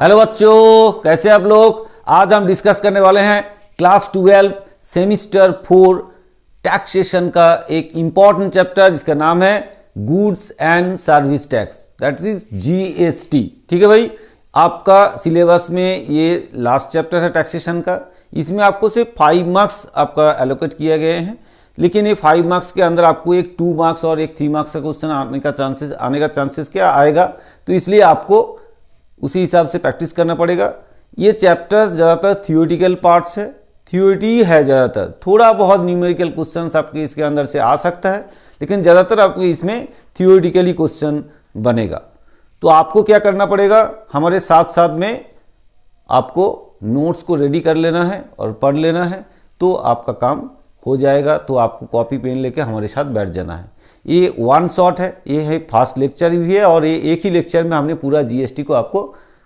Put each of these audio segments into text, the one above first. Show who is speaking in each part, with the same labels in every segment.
Speaker 1: Hello बच्चों, कैसे आप लोग। आज हम डिस्कस करने वाले हैं क्लास 12 सेमिस्टर 4 टैक्सेशन का एक इंपॉर्टेंट चैप्टर जिसका नाम है goods and service tax, that is GST. ठीक है भाई, आपका सिलेबस में ये लास्ट चैप्टर है टैक्सेशन का। इसमें आपको सिर्फ 5 मार्क्स आपका एलोकेट किए गए हैं, लेकिन ये 5 मार्क्स के अंदर आपको एक 2 मार्क्स और एक 3 मार्क्स का क्वेश्चन आने का चांसेस क्या आएगा, तो इसलिए आपको उसी हिसाब से प्रैक्टिस करना पड़ेगा। ये चैप्टर ज़्यादातर थियोरिटिकल पार्ट्स है, थियोरिटी है ज़्यादातर, थोड़ा बहुत न्यूमेरिकल क्वेश्चंस आपके इसके अंदर से आ सकता है, लेकिन ज़्यादातर आपको इसमें थियोरिटिकली क्वेश्चन बनेगा। तो आपको क्या करना पड़ेगा, हमारे साथ साथ में आपको नोट्स को रेडी कर लेना है और पढ़ लेना है, तो आपका काम हो जाएगा। तो आपको कॉपी पेन लेके हमारे साथ बैठ जाना है। ये 1 शॉट है, ये है फर्स्ट लेक्चर भी है, और ये एक ही लेक्चर में हमने पूरा जीएसटी को आपको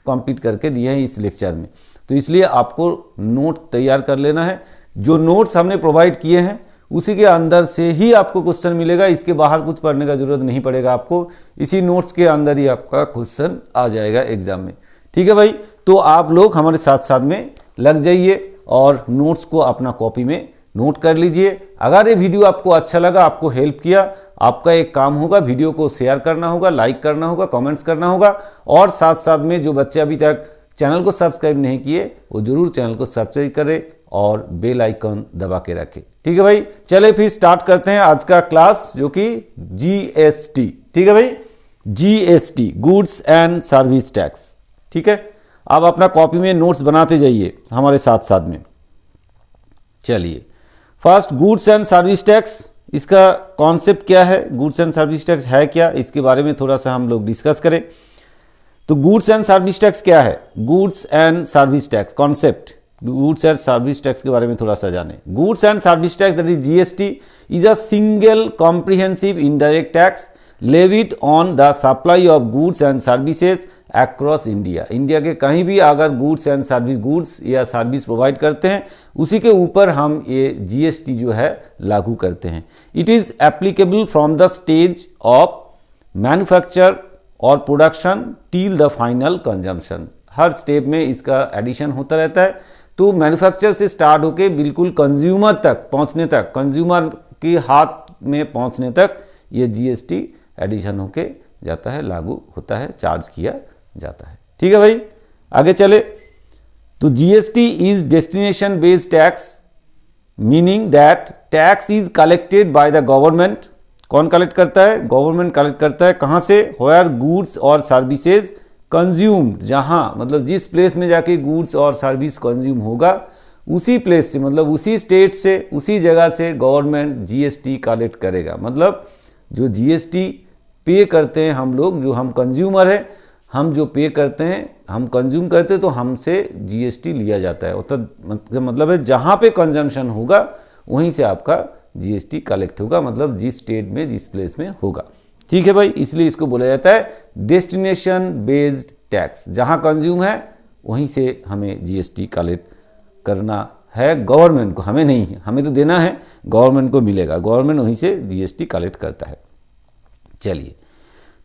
Speaker 1: कंप्लीट करके दिए हैं इस लेक्चर में। तो इसलिए आपको नोट तैयार कर लेना है। जो नोट्स हमने प्रोवाइड किए हैं उसी के अंदर से ही आपको क्वेश्चन मिलेगा, इसके बाहर कुछ पढ़ने का जरूरत नहीं पड़ेगा आपको, इसी नोट्स के अंदर ही आपका क्वेश्चन आ जाएगा एग्जाम में। ठीक है भाई, तो आप लोग हमारे साथ साथ में लग जाइए और नोट्स को अपना कॉपी में नोट कर लीजिए। अगर ये वीडियो आपको अच्छा लगा, आपको हेल्प किया, आपका एक काम होगा, वीडियो को शेयर करना होगा, लाइक करना होगा, कमेंट्स करना होगा, और साथ साथ में जो बच्चे अभी तक चैनल को सब्सक्राइब नहीं किए वो जरूर चैनल को सब्सक्राइब करें और बेल आइकन दबा के रखें। ठीक है भाई, चले फिर स्टार्ट करते हैं आज का क्लास, जो कि जीएसटी। ठीक है भाई, GST goods and service tax. ठीक है, आप अपना कॉपी में नोट्स बनाते जाइए हमारे साथ साथ में। चलिए, first goods and service tax, इसका कॉन्सेप्ट क्या है, गुड्स एंड सर्विस टैक्स है क्या, इसके बारे में थोड़ा सा हम लोग डिस्कस करें। तो गुड्स एंड सर्विस टैक्स क्या है, goods and service tax concept, goods and service tax के बारे में थोड़ा सा जाने। Goods and service tax, that is GST, is a single comprehensive indirect tax levied on the supply of goods and services across India. India के कहीं भी अगर गुड्स एंड सर्विस, गुड्स या सर्विस प्रोवाइड करते हैं, उसी के ऊपर हम ये जीएसटी जो है लागू करते हैं। It is applicable from the stage of manufacture और production till the final consumption. हर स्टेप में इसका एडिशन होता रहता है। तो मैन्युफैक्चर से स्टार्ट होके बिल्कुल कंज्यूमर तक पहुंचने तक, कंज्यूमर के हाथ में पहुंचने तक ये जीएसटी एडिशन होके जाता है, लागू होता है, चार्ज किया जाता है। ठीक है भाई, आगे चले। तो GST is destination based tax, meaning that tax is collected by the government. कौन कलेक्ट करता है, गवर्नमेंट कलेक्ट करता है। कहां से, वेयर गुड्स और सर्विसेज कंज्यूम्ड, जहां मतलब जिस प्लेस में जाके गुड्स और सर्विस कंज्यूम होगा उसी प्लेस से, मतलब उसी स्टेट से, उसी जगह से गवर्नमेंट जीएसटी कलेक्ट करेगा। मतलब जो जीएसटी पे करते हैं हम लोग, जो हम कंज्यूमर हैं, हम जो पे करते हैं, हम कंज्यूम करते हैं, तो हमसे जीएसटी लिया जाता है। मतलब है जहां पे कंजम्पशन होगा वहीं से आपका जीएसटी कलेक्ट होगा, मतलब जिस स्टेट में, जिस प्लेस में होगा। ठीक है भाई, इसलिए इसको बोला जाता है डेस्टिनेशन बेस्ड टैक्स। जहां कंज्यूम है वहीं से हमें जीएसटी कलेक्ट करना है, गवर्नमेंट को, हमें नहीं, हमें तो देना है, गवर्नमेंट को मिलेगा, गवर्नमेंट वहीं से जीएसटी कलेक्ट करता है। चलिए,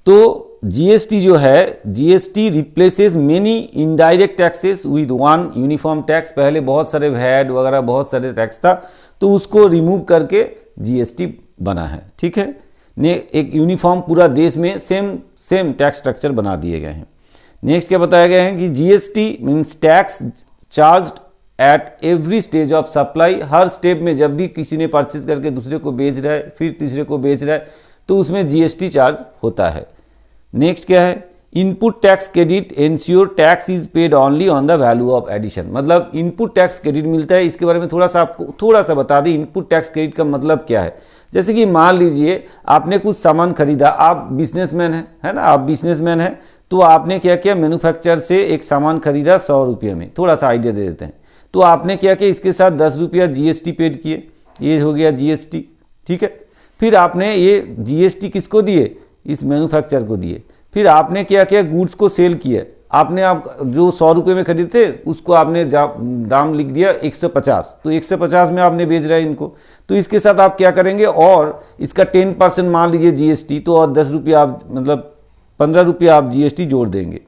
Speaker 1: तो जीएसटी जो है, GST replaces many indirect taxes with one uniform tax. पहले बहुत सारे वैट वगैरह बहुत सारे टैक्स था, तो उसको रिमूव करके जीएसटी बना है। ठीक है, ने एक यूनिफॉर्म पूरा देश में सेम टैक्स स्ट्रक्चर बना दिए गए हैं। नेक्स्ट क्या बताया गया है कि GST means tax charged eight every stage of supply. Her step में जब भी किसी ने परचेज करके दूसरे को बेच रहा है, फिर तीसरे को बेच रहा है, तो उसमें जीएसटी चार्ज होता है। नेक्स्ट क्या है, input tax credit ensure tax is paid only on the value of addition. मतलब इनपुट टैक्स क्रेडिट मिलता है। इसके बारे में थोड़ा सा आपको थोड़ा सा बता दें, इनपुट टैक्स क्रेडिट का मतलब क्या है। जैसे कि मान लीजिए आपने कुछ सामान खरीदा, आप बिजनेसमैन हैं, है ना, आप बिजनेसमैन हैं, तो आपने क्या किया, मैन्युफैक्चर से एक सामान खरीदा 100 रुपये में। थोड़ा सा आइडिया दे देते हैं। तो आपने क्या किया, इसके साथ 10 रुपया जीएसटी पेड किए, ये हो गया जीएसटी। ठीक है, फिर आपने ये जीएसटी किसको दिए, इस मैन्युफैक्चर को दिए। फिर आपने क्या किया, गुड्स को सेल किया। आपने आप जो 100 रुपये में खरीदे थे उसको आपने दाम लिख दिया 150, तो 150 में आपने बेच रहा है इनको। तो इसके साथ आप क्या करेंगे, और इसका 10% मान लीजिए जीएसटी, तो और 10 रुपये आप मतलब 15 रुपये आप जीएसटी जोड़ देंगे।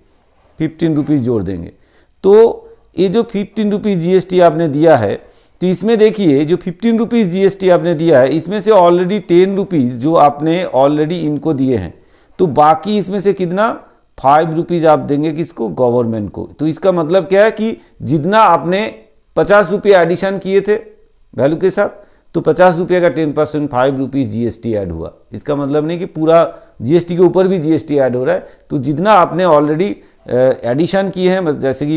Speaker 1: 15 रुपीज़ जोड़ देंगे। तो ये जो 15 रुपीज़ GST आपने दिया है, तो इसमें देखिए जो 15 रुपीज़ GST आपने दिया है, इसमें से ऑलरेडी 10 रुपीज़ जो आपने ऑलरेडी इनको दिए हैं, तो बाकी इसमें से कितना 5 रुपीज़ आप देंगे किसको, गवर्नमेंट को। तो इसका मतलब क्या है कि जितना आपने 50 रुपये एडिशन किए थे वैल्यू के साथ, तो 50 रुपये का 10% 5 रुपीज़ GST ऐड हुआ। इसका मतलब नहीं कि पूरा GST के ऊपर भी GST ऐड हो रहा है। तो जितना आपने ऑलरेडी एडिशन किए हैं, जैसे कि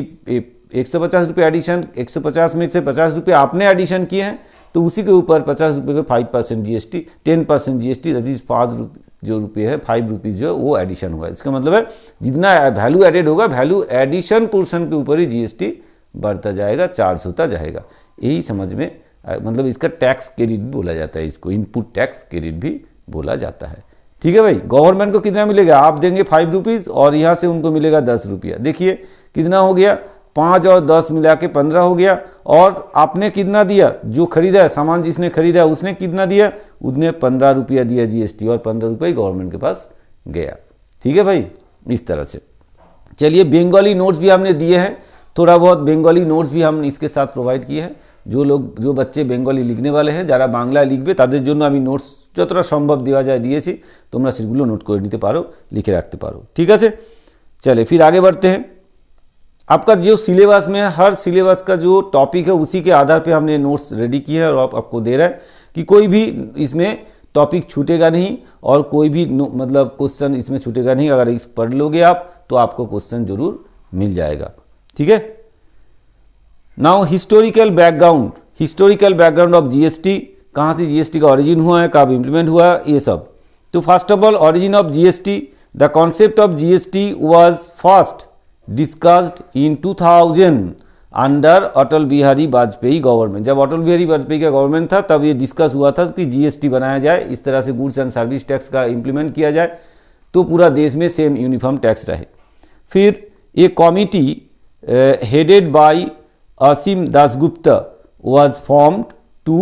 Speaker 1: 150 रुपये एडिशन, 150 में से 50 रुपये आपने एडिशन किए हैं, तो उसी के ऊपर 50 रुपये का 5% GST, 10% GST, दैट इज 5 जो रुपये है 5 रुपीज़ जो है वो एडिशन हुआ। इसका मतलब है जितना वैल्यू एडेड होगा, वैल्यू एडिशन पोर्शन के ऊपर ही GST बढ़ता जाएगा, चार्ज होता जाएगा। यही समझ में, मतलब इसका टैक्स क्रेडिट भी बोला जाता है, इसको इनपुट टैक्स क्रेडिट भी बोला जाता है। ठीक है भाई, गवर्नमेंट को कितना मिलेगा, आप देंगे 5 रुपीज़ और यहाँ से उनको मिलेगा 10 रुपया। देखिए कितना हो गया, 5 और 10 मिला के 15 हो गया। और आपने कितना दिया, जो खरीदा है सामान, जिसने खरीदा है उसने कितना दिया, उसने 15 रुपया दिया GST, और 15 रुपये गवर्नमेंट के पास गया। ठीक है भाई, इस तरह से। चलिए, बंगाली नोट्स भी हमने दिए हैं, थोड़ा बहुत बंगाली नोट्स भी हम इसके साथ प्रोवाइड किए हैं। जो बच्चे बेंगली लिखने वाले हैं, যারা বাংলা লিখবে তাদের জন্য আমি নোটস যতটা সম্ভব দেওয়া যায় দিয়েছি, তোমরা সেগুলো নোট করে নিতে পারো, लिखे रखते पारो। ठीक है, चलिए फिर आगे बढ़ते हैं। आपका जो सिलेबस में है, हर सिलेबस का जो टॉपिक है उसी के आधार पे हमने नोट्स रेडी किए हैं, और आपको दे रहा है कि कोई भी इसमें टॉपिक छूटेगा नहीं, और कोई भी मतलब क्वेश्चन इसमें छूटेगा नहीं। अगर इस पढ़ लोगे आप तो आपको क्वेश्चन जरूर मिल जाएगा। ठीक है, now historical background of GST, कहाँ से GST का ओरिजिन हुआ है, कब इम्प्लीमेंट हुआ है, ये सब। तो first of all, origin of GST, the concept of GST was first discussed in 2000 under Atal Bihari Vajpayee government. जब अटल बिहारी वाजपेयी का गवर्नमेंट था तब ये डिस्कस हुआ था कि GST बनाया जाए, इस तरह से गुड्स एंड सर्विस टैक्स का इम्प्लीमेंट किया जाए, तो पूरा देश में सेम यूनिफॉर्म टैक्स रहे। फिर ये committee headed by Asim Dasgupta was formed to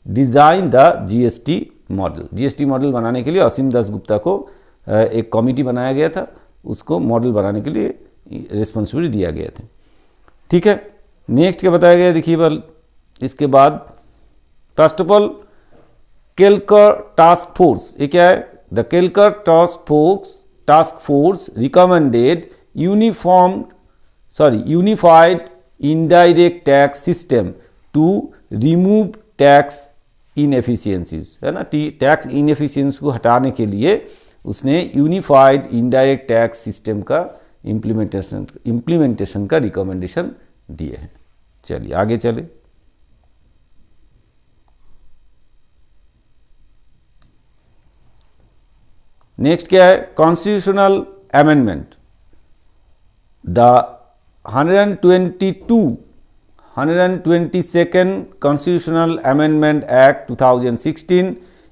Speaker 1: design the GST model. GST model बनाने के लिए असीम दासगुप्ता को एक कमिटी बनाया गया था, उसको मॉडल बनाने के लिए रिस्पॉन्सिबिलिटी दिया गया था। ठीक है, नेक्स्ट क्या बताया गया, देखिए बल इसके बाद first of all Kelkar task force, ये क्या है, the Kelkar task force recommended unified indirect tax system to remove tax inefficiencies, है ना। टैक्स इनएफिशिएंसी को हटाने के लिए उसने यूनिफाइड इनडायरेक्ट टैक्स सिस्टम का इम्प्लीमेंटेशन का रिकमेंडेशन दिए हैं। चलिए आगे चले। नेक्स्ट क्या है, constitutional amendment. The 122nd Constitutional Amendment Act 2016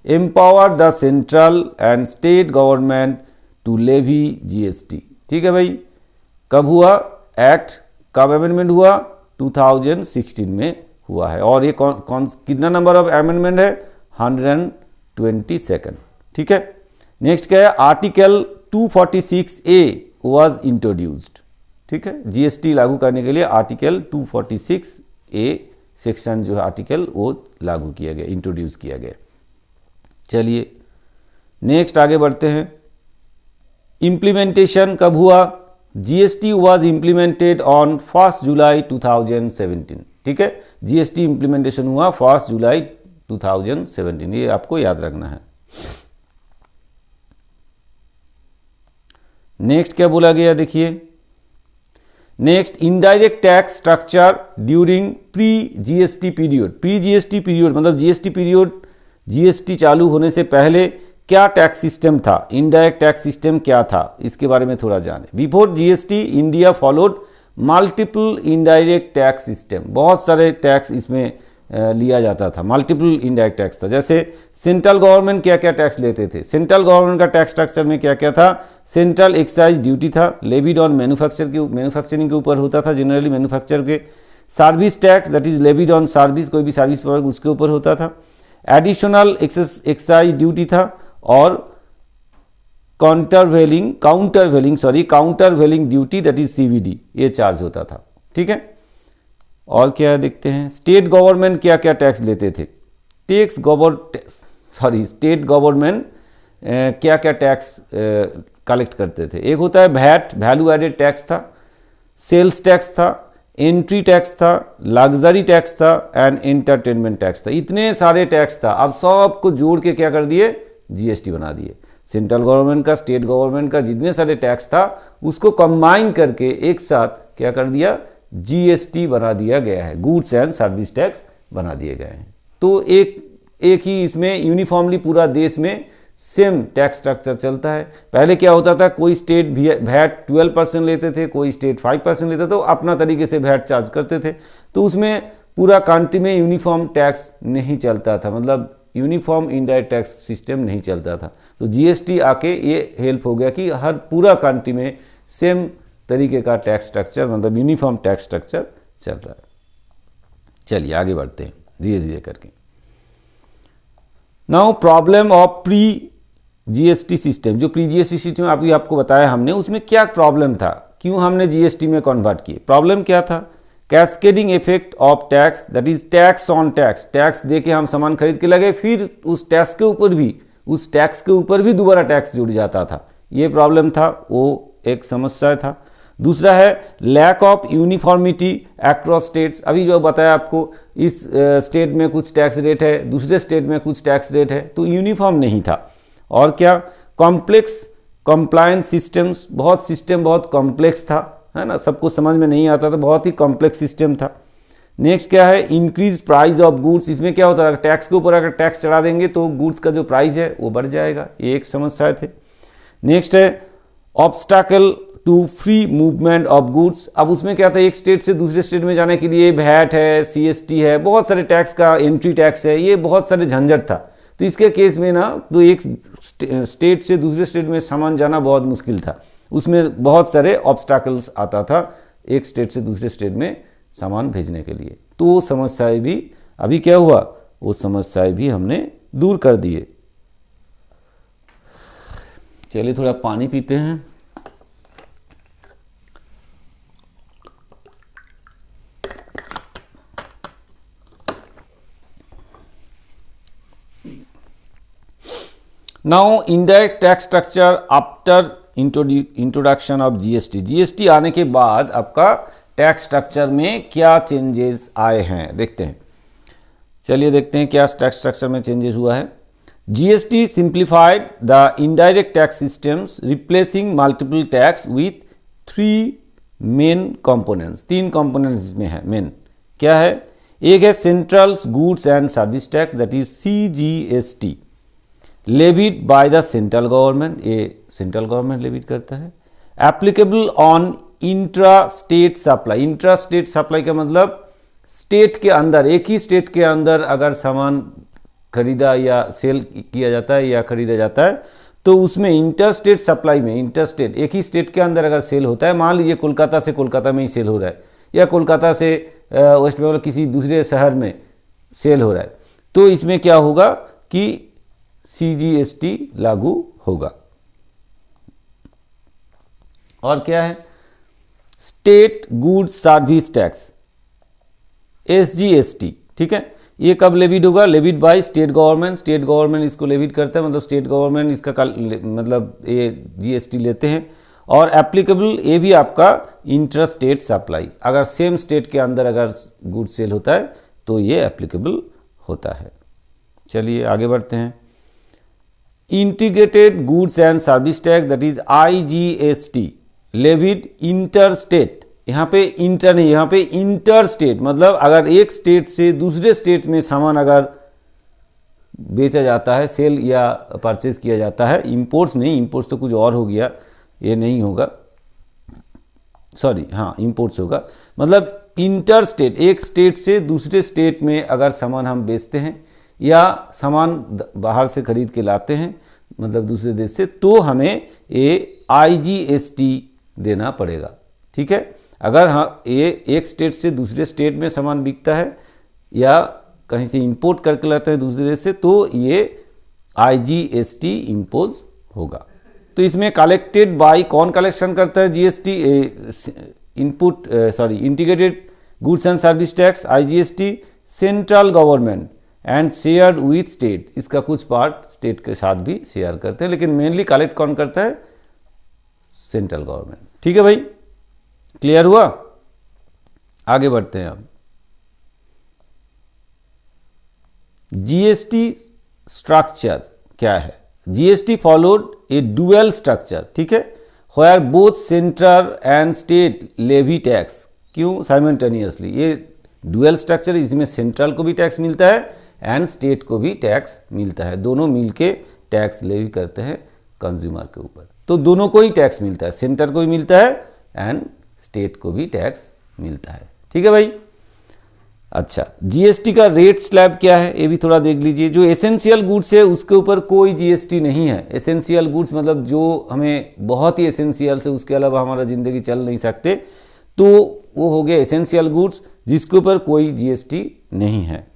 Speaker 1: empowered the central and state government to levy GST। ठीक है भाई, कब हुआ एक्ट, कब अमेंडमेंट हुआ, 2016 में हुआ है। और ये कितना नंबर ऑफ अमेंडमेंट है, 122nd। ठीक है, नेक्स्ट क्या है, आर्टिकल 246A was introduced। ठीक है, GST लागू करने के लिए आर्टिकल 246A सेक्शन जो है आर्टिकल वो लागू किया गया, इंट्रोड्यूस किया गया। चलिए नेक्स्ट आगे बढ़ते हैं। इम्प्लीमेंटेशन कब हुआ, GST वाज इम्प्लीमेंटेड ऑन 1 जुलाई 2017। ठीक है, GST इम्प्लीमेंटेशन हुआ 1 जुलाई 2017, ये आपको याद रखना है। नेक्स्ट क्या बोला गया, देखिए next, indirect tax structure during pre GST period. Pre GST period मतलब GST पीरियड, GST चालू होने से पहले क्या टैक्स सिस्टम था, इनडायरेक्ट टैक्स सिस्टम क्या था, इसके बारे में थोड़ा जाने। Before GST India followed multiple indirect tax system, बहुत सारे टैक्स इसमें लिया जाता था, मल्टीपल इनडायरेक्ट टैक्स था। जैसे सेंट्रल गवर्नमेंट क्या क्या टैक्स लेते थे, सेंट्रल गवर्नमेंट का टैक्स स्ट्रक्चर में क्या क्या था, सेंट्रल एक्साइज ड्यूटी था, लेविड ऑन मैन्युफैक्चरिंग के ऊपर होता था, जनरली मैन्युफैक्चर के। Service tax that is levied on service, कोई भी सर्विस प्रोडक्ट उसके ऊपर होता था। एडिशनल एक्साइज ड्यूटी था, और countervailing duty that is CVD, ये चार्ज होता था। ठीक है, और क्या है देखते हैं। स्टेट गवर्नमेंट क्या क्या टैक्स लेते थे। स्टेट गवर्नमेंट क्या क्या टैक्स कलेक्ट करते थे। एक होता है वैट, वैल्यू एडेड टैक्स था, सेल्स टैक्स था, एंट्री टैक्स था, लग्जरी टैक्स था एंड एंटरटेनमेंट टैक्स था। इतने सारे टैक्स था, अब सबको जोड़ के क्या कर दिए, जीएसटी बना दिए। सेंट्रल गवर्नमेंट का, स्टेट गवर्नमेंट का जितने सारे टैक्स था उसको कंबाइन करके एक साथ क्या कर दिया, जीएसटी बना दिया गया है, गुड्स एंड सर्विस टैक्स बना दिए गए हैं। तो एक ही इसमें यूनिफॉर्मली पूरा देश में सेम टैक्स स्ट्रक्चर चलता है। पहले क्या होता था, कोई स्टेट वैट 12% लेते थे, कोई स्टेट 5% लेते थे, तो अपना तरीके से वैट चार्ज करते थे। तो उसमें पूरा कंट्री में यूनिफॉर्म टैक्स नहीं चलता था, मतलब यूनिफॉर्म इनडायरेक्ट टैक्स सिस्टम नहीं चलता था। तो जीएसटी आके ये हेल्प हो गया कि हर पूरा कंट्री में सेम तरीके का टैक्स स्ट्रक्चर, मतलब यूनिफॉर्म टैक्स स्ट्रक्चर चल रहा है। चलिए आगे बढ़ते हैं धीरे धीरे करके। Now problem of pre GST system, जो प्री जीएसटी सिस्टम अभी आपको बताया हमने, उसमें क्या प्रॉब्लम था, क्यों हमने जीएसटी में कन्वर्ट किए। प्रॉब्लम क्या था, cascading effect of tax, that is tax on tax. Tax दे के हम सामान खरीद के लगे, फिर उस टैक्स के ऊपर भी दोबारा टैक्स जुड़ जाता था। ये प्रॉब्लम था, वो एक समस्या था। दूसरा है lack of uniformity across states. अभी जो बताया आपको, इस स्टेट में कुछ टैक्स रेट है, दूसरे स्टेट में कुछ टैक्स रेट है, तो यूनिफॉर्म नहीं था। और क्या, कॉम्प्लेक्स कंप्लायंस सिस्टम्स, सिस्टम बहुत कॉम्प्लेक्स था, है ना, सबको समझ में नहीं आता था, बहुत ही कॉम्प्लेक्स सिस्टम था। नेक्स्ट क्या है, इंक्रीज प्राइस ऑफ गुड्स। इसमें क्या होता है, टैक्स के ऊपर अगर टैक्स चढ़ा देंगे तो गुड्स का जो प्राइस है वो बढ़ जाएगा, ये एक समस्या थे। नेक्स्ट है obstacle to free movement of goods. अब उसमें क्या था, एक स्टेट से दूसरे स्टेट में जाने के लिए वैट है, सीएसटी है, बहुत सारे टैक्स का, एंट्री टैक्स है, ये बहुत सारे झंझट था। तो इसके केस में ना, तो एक स्टेट से दूसरे स्टेट में सामान जाना बहुत मुश्किल था, उसमें बहुत सारे ऑब्स्टैकल्स आता था एक स्टेट से दूसरे स्टेट में सामान भेजने के लिए। तो वो समस्याएं भी अभी क्या हुआ, वो समस्याएं भी हमने दूर कर दिए। चलिए थोड़ा पानी पीते हैं। Now indirect tax structure after introduction of GST. GST आने के बाद आपका टैक्स स्ट्रक्चर में क्या चेंजेस आए हैं देखते हैं। चलिए देखते हैं क्या टैक्स स्ट्रक्चर में चेंजेस हुआ है। GST simplified the indirect tax systems, replacing multiple tax with 3 main components. 3 components इसमें है मेन। क्या है, एक है central goods and service tax, that is CGST, levied by the central government, ये सेंट्रल गवर्नमेंट लेविड करता है। Applicable on intra state supply. Intra state supply का मतलब स्टेट के अंदर, एक ही स्टेट के अंदर अगर सामान खरीदा या सेल किया जाता है या खरीदा जाता है, तो उसमें इंटर स्टेट सप्लाई में, इंटर स्टेट एक ही स्टेट के अंदर अगर सेल होता है, मान लीजिए कोलकाता से कोलकाता में ही सेल हो रहा है, या कोलकाता से वेस्ट बंगाल किसी दूसरे शहर में सेल हो रहा है, तो इसमें क्या होगा कि सीजीएसटी लागू होगा। और क्या है, state goods service tax, SGST, ठीक है। ये कब लेविड होगा, levied by state government. State government इसको लेविड करता है, मतलब स्टेट गवर्नमेंट इसका मतलब ये जीएसटी लेते हैं। और एप्लीकेबल, ये भी आपका इंटर स्टेट सप्लाई, अगर सेम स्टेट के अंदर अगर गुड सेल होता है तो ये एप्लीकेबल होता है। चलिए आगे बढ़ते हैं। Integrated goods and service tax, that is IGST, levied inter state. यहाँ पे इंटर नहीं, यहाँ पे इंटर स्टेट, मतलब अगर एक स्टेट से दूसरे स्टेट में सामान अगर बेचा जाता है, सेल या परचेज किया जाता है, इंपोर्ट्स नहीं, इंपोर्ट्स तो कुछ और हो गया, ये नहीं होगा, सॉरी, हाँ इंपोर्ट्स होगा। मतलब इंटर स्टेट, एक स्टेट से दूसरे स्टेट में अगर सामान हम बेचते हैं या सामान बाहर से खरीद के लाते हैं, मतलब दूसरे देश से, तो हमें ये आईजीएसटी देना पड़ेगा, ठीक है। अगर हाँ ये एक स्टेट से दूसरे स्टेट में सामान बिकता है या कहीं से इंपोर्ट करके लाते हैं दूसरे देश से, तो ये आईजीएसटी इम्पोज होगा। तो इसमें कलेक्टेड बाय, कौन कलेक्शन करता है GST, integrated goods and service tax IGST, central government and shared with state, इसका कुछ पार्ट स्टेट के साथ भी शेयर करते हैं, लेकिन मेनली कलेक्ट कौन करता है, सेंट्रल गवर्नमेंट। ठीक है भाई, क्लियर हुआ? आगे बढ़ते हैं अब। जीएसटी स्ट्रक्चर क्या है? GST followed a dual structure, ठीक है, where both central and state levy tax. क्यों साइमल्टेनियसली? ये डुअल स्ट्रक्चर, इसमें सेंट्रल को भी टैक्स मिलता है एंड स्टेट को भी टैक्स मिलता है, दोनों मिलके टैक्स लेवी करते हैं कंज्यूमर के ऊपर। तो दोनों को ही टैक्स मिलता है, सेंटर को भी मिलता है एंड स्टेट को भी टैक्स मिलता है। ठीक है भाई? अच्छा, जीएसटी का रेट स्लैब क्या है ये भी थोड़ा देख लीजिए। जो एसेंशियल गुड्स है उसके ऊपर कोई जीएसटी नहीं है। एसेंशियल गुड्स मतलब जो हमें बहुत ही एसेंशियल से, उसके अलावा हमारा जिंदगी चल नहीं सकते, तो वो हो गया एसेंशियल गुड्स, जिसके ऊपर कोई जीएसटी नहीं है।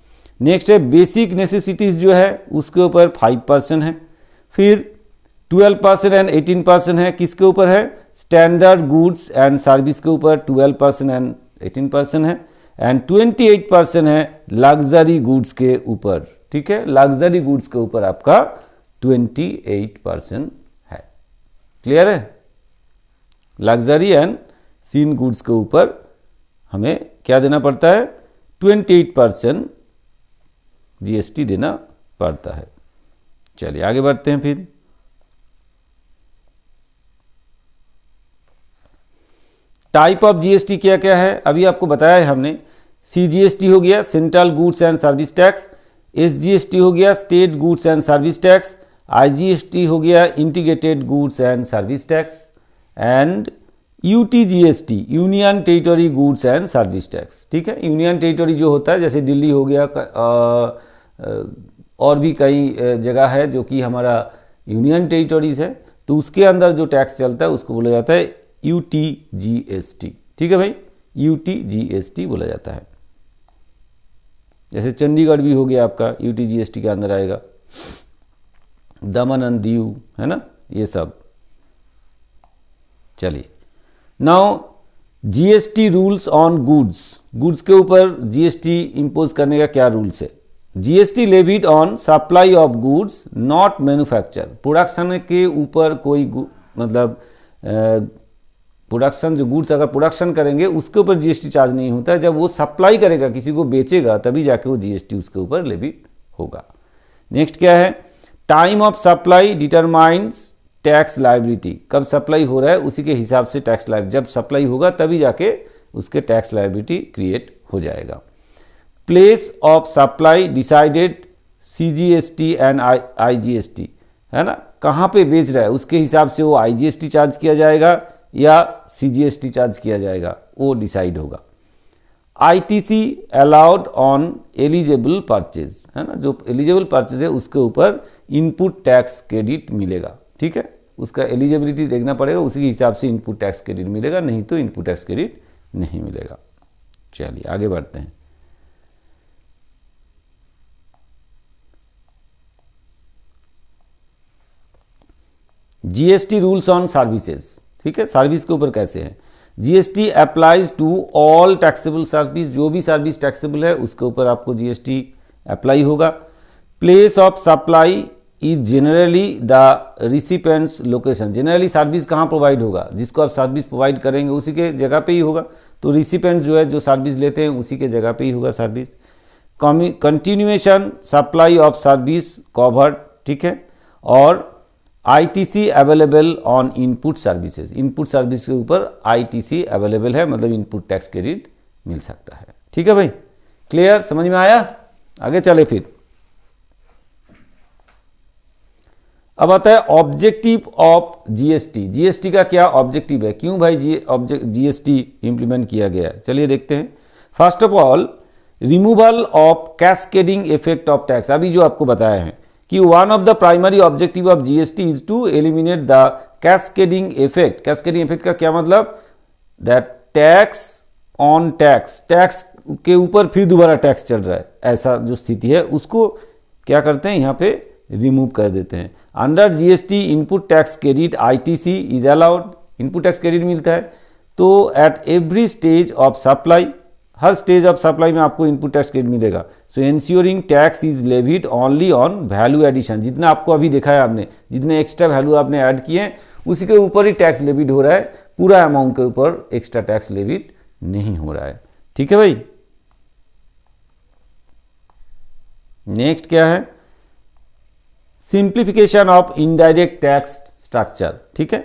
Speaker 1: नेक्स्ट है बेसिक नेसेसिटीज, जो है उसके ऊपर 5% है। फिर 12% एंड 18% है, किसके ऊपर है? स्टैंडर्ड गुड्स एंड सर्विस के ऊपर 12% एंड 18% है। एंड 28% है लग्जरी गुड्स के ऊपर। ठीक है, लग्जरी गुड्स के ऊपर आपका 28% है। क्लियर है? लग्जरी एंड सीन गुड्स के ऊपर हमें क्या देना पड़ता है? 28% जीएसटी देना पड़ता है। चलिए आगे बढ़ते हैं। फिर टाइप ऑफ जीएसटी क्या क्या है अभी आपको बताया है हमने। सीजीएसटी हो गया central goods and service tax, SGST हो गया state goods and service tax, IGST हो गया integrated goods and service tax, and UTGST union territory goods and service tax. ठीक है, यूनियन टेरिटरी जो होता है, जैसे दिल्ली हो गया, और भी कई जगह है जो कि हमारा यूनियन टेरिटरीज है, तो उसके अंदर जो टैक्स चलता है उसको बोला जाता है यूटीजीएसटी। ठीक है भाई, यूटीजीएसटी बोला जाता है। जैसे चंडीगढ़ भी हो गया आपका, यूटीजीएसटी के अंदर आएगा, दमन एंड दीव, है ना, ये सब। चलिए, now GST rules on goods, goods के ऊपर जीएसटी इंपोज करने का क्या रूल्स है? GST levied on supply of goods not manufacture, production के ऊपर कोई मतलब प्रोडक्शन, जो गुड्स अगर प्रोडक्शन करेंगे उसके ऊपर जीएसटी चार्ज नहीं होता है। जब वो सप्लाई करेगा, किसी को बेचेगा, तभी जाके वो जीएसटी उसके ऊपर लेविड होगा। नेक्स्ट क्या है? Time of supply determines tax liability, कब सप्लाई हो रहा है उसी के हिसाब से टैक्स लायबिलिटी, जब सप्लाई होगा तभी जाके उसके टैक्स लायबिलिटी क्रिएट हो जाएगा। Place of supply decided CGST and IGST, है ना, कहाँ पे बेच रहा है उसके हिसाब से वो आईजीएसटी चार्ज किया जाएगा या सीजीएसटी चार्ज किया जाएगा, वो डिसाइड होगा। ITC allowed on eligible purchase, है ना, जो एलिजिबल परचेज है उसके ऊपर इनपुट टैक्स क्रेडिट मिलेगा। ठीक है, उसका एलिजिबिलिटी देखना पड़ेगा, उसी के हिसाब से इनपुट टैक्स क्रेडिट मिलेगा, नहीं तो इनपुट टैक्स क्रेडिट नहीं मिलेगा। चलिए आगे बढ़ते हैं। जीएसटी रूल्स ऑन सर्विसेज, ठीक है, सर्विस के ऊपर कैसे है? GST applies to all taxable service, जो भी सर्विस टैक्सेबल है उसके ऊपर आपको जीएसटी अप्लाई होगा। Place of supply is generally the recipient's location, generally service कहाँ प्रोवाइड होगा? जिसको आप सर्विस प्रोवाइड करेंगे उसी के जगह पे ही होगा, तो रिसिपेंट जो है, जो सर्विस लेते हैं उसी के जगह पे ही होगा service. Continuation supply of service covered, ठीक है, और ITC available on input services, input service के ऊपर आईटीसी अवेलेबल है, मतलब इनपुट टैक्स क्रेडिट मिल सकता है। ठीक है भाई, क्लियर, समझ में आया? आगे चले फिर। अब आता है ऑब्जेक्टिव ऑफ जीएसटी। जीएसटी का क्या ऑब्जेक्टिव है, क्यों भाई जीएसटी इंप्लीमेंट किया गया है? चलिए देखते हैं। First of all, removal of cascading effect of tax. अभी जो आपको बताया है कि one of the primary objective of GST is to eliminate the cascading effect. Cascading effect का क्या मतलब? That tax on tax, tax के ऊपर फिर दोबारा टैक्स चल रहा है, ऐसा जो स्थिति है उसको क्या करते हैं यहाँ पे रिमूव कर देते हैं। Under GST input tax credit ITC is allowed, input tax credit मिलता है। तो at every stage of supply, हर स्टेज ऑफ सप्लाई में आपको इनपुट टैक्स क्रेडिट मिलेगा। So ensuring tax is levied only on value addition, जितना आपको अभी देखा है आपने, जितने एक्स्ट्रा वैल्यू आपने ऐड किए हैं उसी के ऊपर ही टैक्स लेविड हो रहा है, पूरा अमाउंट के ऊपर एक्स्ट्रा टैक्स लेविड नहीं हो रहा है। ठीक है भाई। नेक्स्ट क्या है, simplification of indirect tax structure. ठीक है,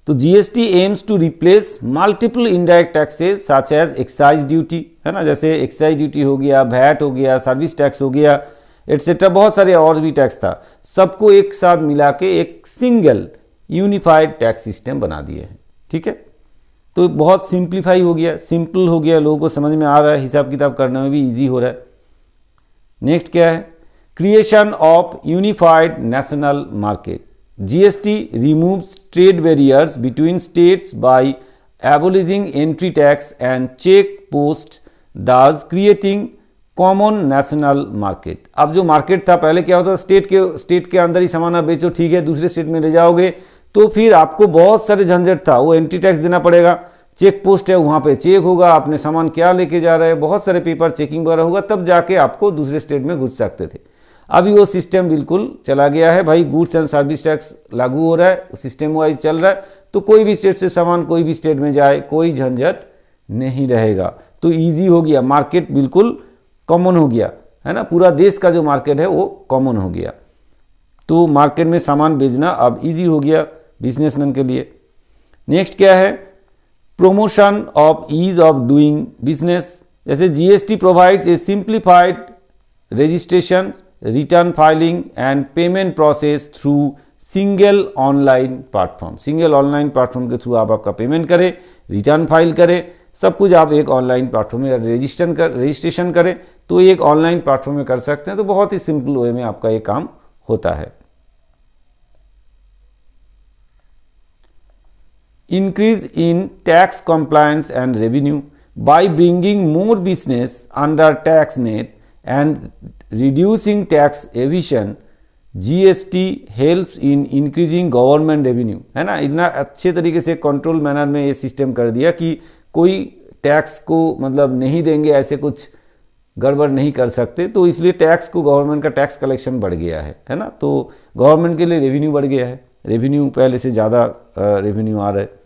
Speaker 1: तो GST aims to replace multiple indirect taxes such as excise duty, है ना, जैसे एक्साइज ड्यूटी हो गया, वैट हो गया, सर्विस टैक्स हो गया, एटसेट्रा, बहुत सारे और भी टैक्स था, सबको एक साथ मिला के एक सिंगल यूनिफाइड टैक्स सिस्टम बना दिए हैं। ठीक है, तो बहुत सिंप्लीफाई हो गया, सिंपल हो गया, लोगों को समझ में आ रहा है, हिसाब किताब करने में भी ईजी हो रहा है। नेक्स्ट क्या है, creation of unified national market. GST removes trade barriers between states by abolishing entry tax and check post, thus creating common national market. अब जो मार्केट था पहले क्या होता था, स्टेट के अंदर ही सामान आप बेचो, ठीक है, दूसरे स्टेट में ले जाओगे तो फिर आपको बहुत सारे झंझट था, वो एंट्री टैक्स देना पड़ेगा, चेक पोस्ट है वहाँ पे चेक होगा, आपने सामान क्या लेके जा रहे हैं, बहुत सारे पेपर चेकिंग वगैरह होगा, तब जाके आपको दूसरे स्टेट में घुस सकते थे। अभी वो सिस्टम बिल्कुल चला गया है भाई, गुड्स एंड सर्विस टैक्स लागू हो रहा है, सिस्टम वाइज चल रहा है, तो कोई भी स्टेट से सामान कोई भी स्टेट में जाए कोई झंझट नहीं रहेगा, तो ईजी हो गया, मार्केट बिल्कुल कॉमन हो गया, है ना, पूरा देश का जो मार्केट है वो कॉमन हो गया, तो मार्केट में सामान बेचना अब ईजी हो गया बिजनेसमैन के लिए। नेक्स्ट क्या है, promotion of ease of doing business, जैसे GST provides a simplified registration, return filing and payment process through single online platform. Single online platform के थ्रू आप आपका पेमेंट करें, रिटर्न फाइल करें, सब कुछ आप एक ऑनलाइन प्लेटफॉर्म में रजिस्ट्रेशन करें, तो एक ऑनलाइन प्लेटफॉर्म में कर सकते हैं, तो बहुत ही सिंपल वे में आपका ये काम होता है। Increase in tax compliance and revenue by bringing more business under tax net and reducing tax evasion, GST helps in increasing government revenue, है ना, इतना अच्छे तरीके से कंट्रोल मैनर में ये सिस्टम कर दिया कि कोई टैक्स को मतलब नहीं देंगे, ऐसे कुछ गड़बड़ नहीं कर सकते, तो इसलिए टैक्स को, गवर्नमेंट का टैक्स कलेक्शन बढ़ गया है ना, तो गवर्नमेंट के लिए रेवेन्यू बढ़ गया है, रेवेन्यू पहले से ज़्यादा रेवेन्यू आ रहा है।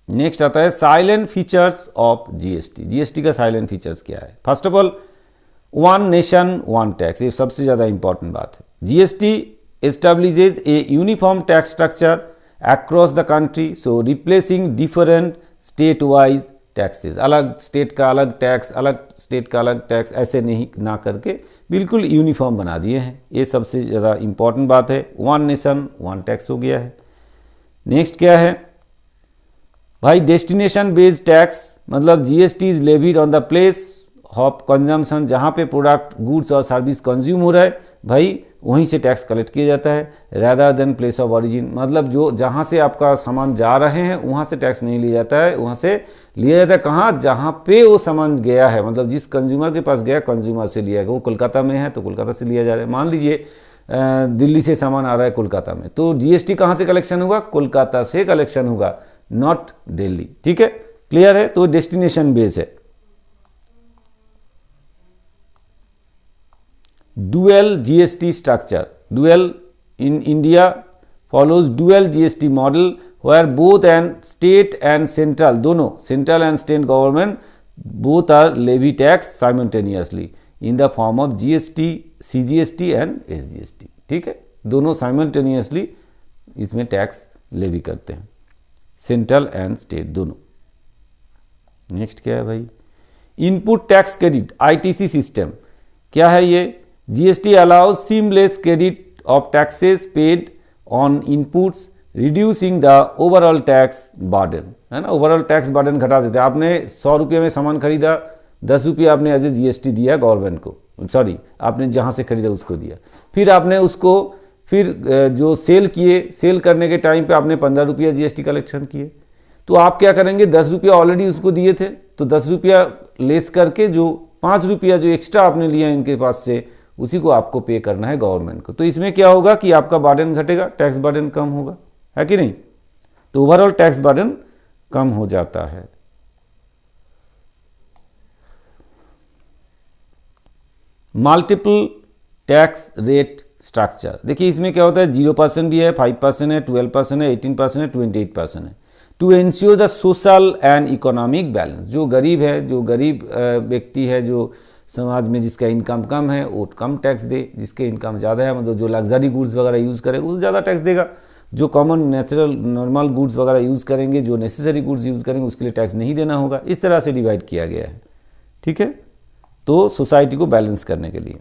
Speaker 1: नेक्स्ट आता है silent features of GST. GST का साइलेंट फीचर्स क्या है, first of all one nation one tax, ये सबसे ज़्यादा इंपॉर्टेंट बात है। GST establishes a uniform tax structure across the country, so replacing different state wise taxes, अलग स्टेट का अलग टैक्स, अलग स्टेट का अलग टैक्स, ऐसे नहीं ना करके बिल्कुल यूनिफॉर्म बना दिए हैं, ये सबसे ज़्यादा इंपॉर्टेंट बात है। वन नेशन वन टैक्स हो गया है। नेक्स्ट क्या है भाई, डेस्टिनेशन बेस्ड टैक्स, मतलब GST is levied on the place of consumption, जहाँ पे प्रोडक्ट गुड्स और सर्विस कंज्यूम हो रहा है भाई वहीं से टैक्स कलेक्ट किया जाता है, rather than place of origin, मतलब जो जहाँ से आपका सामान जा रहे हैं वहाँ से टैक्स नहीं लिया जाता है, वहाँ से लिया जाता है कहाँ, जहाँ पे वो सामान गया है, मतलब जिस कंज्यूमर के पास गया कंज्यूमर से लिया गया, वो कोलकाता में है तो कोलकाता से लिया जा रहा है। मान लीजिए दिल्ली से सामान आ रहा है कोलकाता में, तो जीएसटी कहाँ से कलेक्शन होगा, कोलकाता से कलेक्शन होगा, नॉट दिल्ली। ठीक है, क्लियर है, तो डेस्टिनेशन बेस है। Dual GST structure, dual in India follows dual GST model where both and state and central, दोनों central and state government both are levy tax simultaneously in the form of GST, CGST and SGST. ठीक है, दोनों simultaneously इसमें tax levy करते हैं, central and state दोनों। Next क्या है भाई, input tax credit ITC system, क्या है ये, GST allows seamless credit of taxes paid on inputs reducing the overall tax burden, है ना, ओवरऑल टैक्स बर्डन घटा देते हैं। आपने 100 रुपये में सामान खरीदा, 10 रुपये आपने एज ए जीएसटी दिया गवर्नमेंट को, सॉरी आपने जहाँ से खरीदा उसको दिया, फिर आपने उसको फिर जो सेल किए, सेल करने के टाइम पे आपने 15 रुपया जीएसटी कलेक्शन किए, तो आप क्या करेंगे, 10 रुपया ऑलरेडी उसको दिए थे, तो 10 रुपया लेस करके जो 5 रुपया जो एक्स्ट्रा आपने लिया इनके पास से उसी को आपको पे करना है गवर्नमेंट को। तो इसमें क्या होगा कि आपका बर्डन घटेगा, टैक्स बर्डन कम होगा, है कि नहीं। तो ओवरऑल टैक्स बर्डन कम हो जाता है। मल्टीपल टैक्स रेट स्ट्रक्चर, देखिए इसमें क्या होता है, 0% भी है, 5% है, 12% है, 18% है, 28% है। To ensure the social and economic balance, जो गरीब है, जो गरीब व्यक्ति है, जो समाज में जिसका इनकम कम है वो कम टैक्स दे, जिसके इनकम ज़्यादा है मतलब जो लग्जरी गुड्स वगैरह यूज़ करे वो ज़्यादा टैक्स देगा, जो कॉमन नेचुरल नॉर्मल गुड्स वगैरह यूज़ करेंगे, जो नेसेसरी गुड्स यूज़ करेंगे उसके लिए टैक्स नहीं देना होगा। इस तरह से डिवाइड किया गया है, ठीक है, तो सोसाइटी को बैलेंस करने के लिए।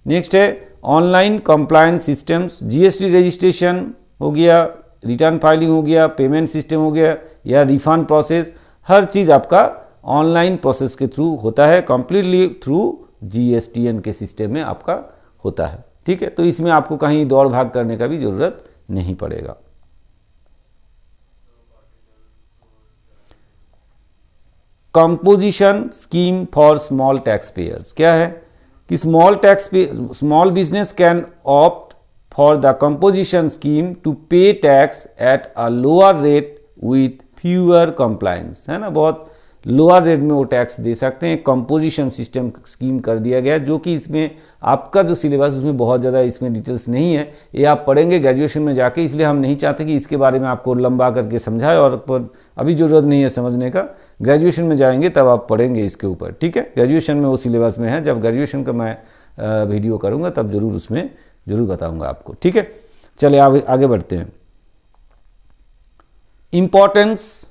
Speaker 1: नेक्स्ट है online compliance systems, GST registration हो गया, रिटर्न फाइलिंग हो गया, पेमेंट सिस्टम हो गया या रिफंड प्रोसेस, हर चीज़ आपका ऑनलाइन प्रोसेस के थ्रू होता है, कंप्लीटली थ्रू जीएसटीएन के सिस्टम में आपका होता है, ठीक है। तो इसमें आपको कहीं दौड़ भाग करने का भी जरूरत नहीं पड़ेगा। Composition scheme for small tax payers, क्या है कि small business can opt for the composition scheme to pay tax at a lower rate with fewer compliance, है ना, बहुत लोअर रेट में वो टैक्स दे सकते हैं। कंपोजिशन सिस्टम स्कीम कर दिया गया, जो कि इसमें आपका जो सिलेबस उसमें बहुत ज़्यादा इसमें डिटेल्स नहीं है, ये आप पढ़ेंगे ग्रेजुएशन में जाके, इसलिए हम नहीं चाहते कि इसके बारे में आपको लंबा करके समझाए, और अभी ज़रूरत नहीं है समझने का, ग्रेजुएशन में जाएंगे तब आप पढ़ेंगे इसके ऊपर, ठीक है। ग्रेजुएशन में वो सिलेबस में है, जब ग्रेजुएशन का मैं वीडियो करूँगा तब जरूर उसमें जरूर बताऊँगा आपको, ठीक है। चलिए आगे बढ़ते हैं। इम्पॉर्टेंस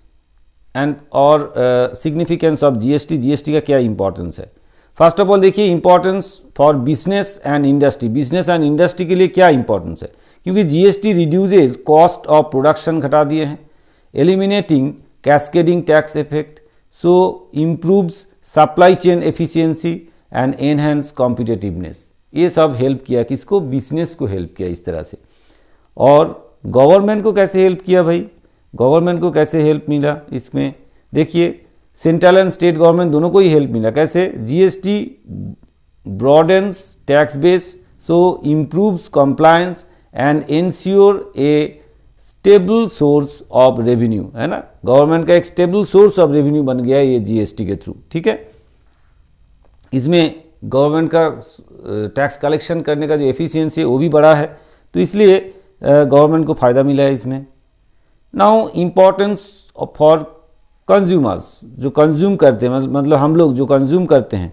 Speaker 1: एंड और सिग्निफिकेंस ऑफ जीएसटी, जीएसटी का क्या इंपॉर्टेंस है। फर्स्ट ऑफ ऑल देखिए importance for business and industry, business and industry के लिए क्या इंपॉर्टेंस है, क्योंकि GST reduces cost of production घटा दिए हैं, eliminating cascading tax effect, so improves supply chain efficiency and enhance competitiveness. ये सब हेल्प किया, किसको, बिजनेस को हेल्प किया इस तरह से। और गवर्नमेंट को कैसे हेल्प किया भाई, गवर्नमेंट को कैसे हेल्प मिला इसमें, देखिए सेंट्रल एंड स्टेट गवर्नमेंट दोनों को ही हेल्प मिला। कैसे, GST broadens tax base, so improves compliance and ensure a stable source of revenue, है ना, गवर्नमेंट का एक स्टेबल सोर्स ऑफ रेवेन्यू बन गया ये जीएसटी के थ्रू, ठीक है। इसमें गवर्नमेंट का टैक्स कलेक्शन करने का जो एफिशिएंसी है वो भी बढ़ा है, तो इसलिए गवर्नमेंट को फ़ायदा मिला है इसमें। नाउ इम्पॉर्टेंस फॉर कंज्यूमर्स, जो कंज्यूम करते हैं, मतलब हम लोग जो कंज्यूम करते हैं,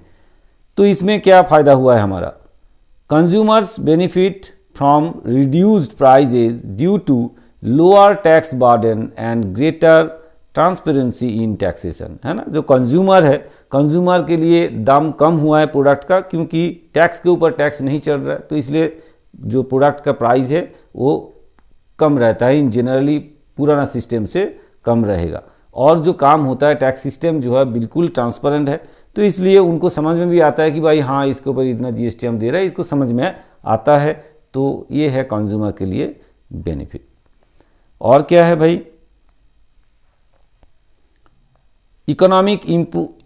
Speaker 1: तो इसमें क्या फ़ायदा हुआ है हमारा, consumers benefit from reduced prices due to lower tax burden and greater transparency in taxation, है ना, जो कंज्यूमर है, कंज्यूमर के लिए दाम कम हुआ है प्रोडक्ट का, क्योंकि टैक्स के ऊपर टैक्स नहीं चल रहा है, तो इसलिए जो प्रोडक्ट का प्राइस है वो कम रहता है, इन जनरली पुराना सिस्टम से कम रहेगा। और जो काम होता है टैक्स सिस्टम जो है बिल्कुल ट्रांसपेरेंट है, तो इसलिए उनको समझ में भी आता है कि भाई हाँ इसके ऊपर इतना जीएसटी हम दे रहे हैं, इसको समझ में आता है, तो ये है कंज्यूमर के लिए बेनिफिट। और क्या है भाई, इकोनॉमिक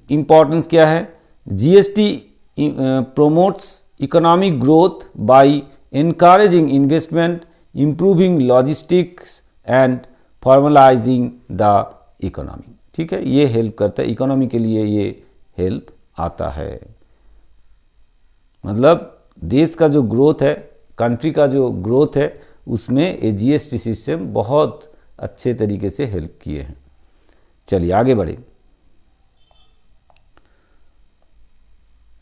Speaker 1: इंपॉर्टेंस क्या है, GST promotes economic growth by encouraging investment, improving logistics and formalising the economy, ठीक है, ये हेल्प करता है, इकोनॉमी के लिए ये हेल्प आता है। मतलब देश का जो ग्रोथ है, कंट्री का जो ग्रोथ है, उसमें ये जीएसटी सिस्टम बहुत अच्छे तरीके से हेल्प किए हैं। चलिए आगे बढ़े।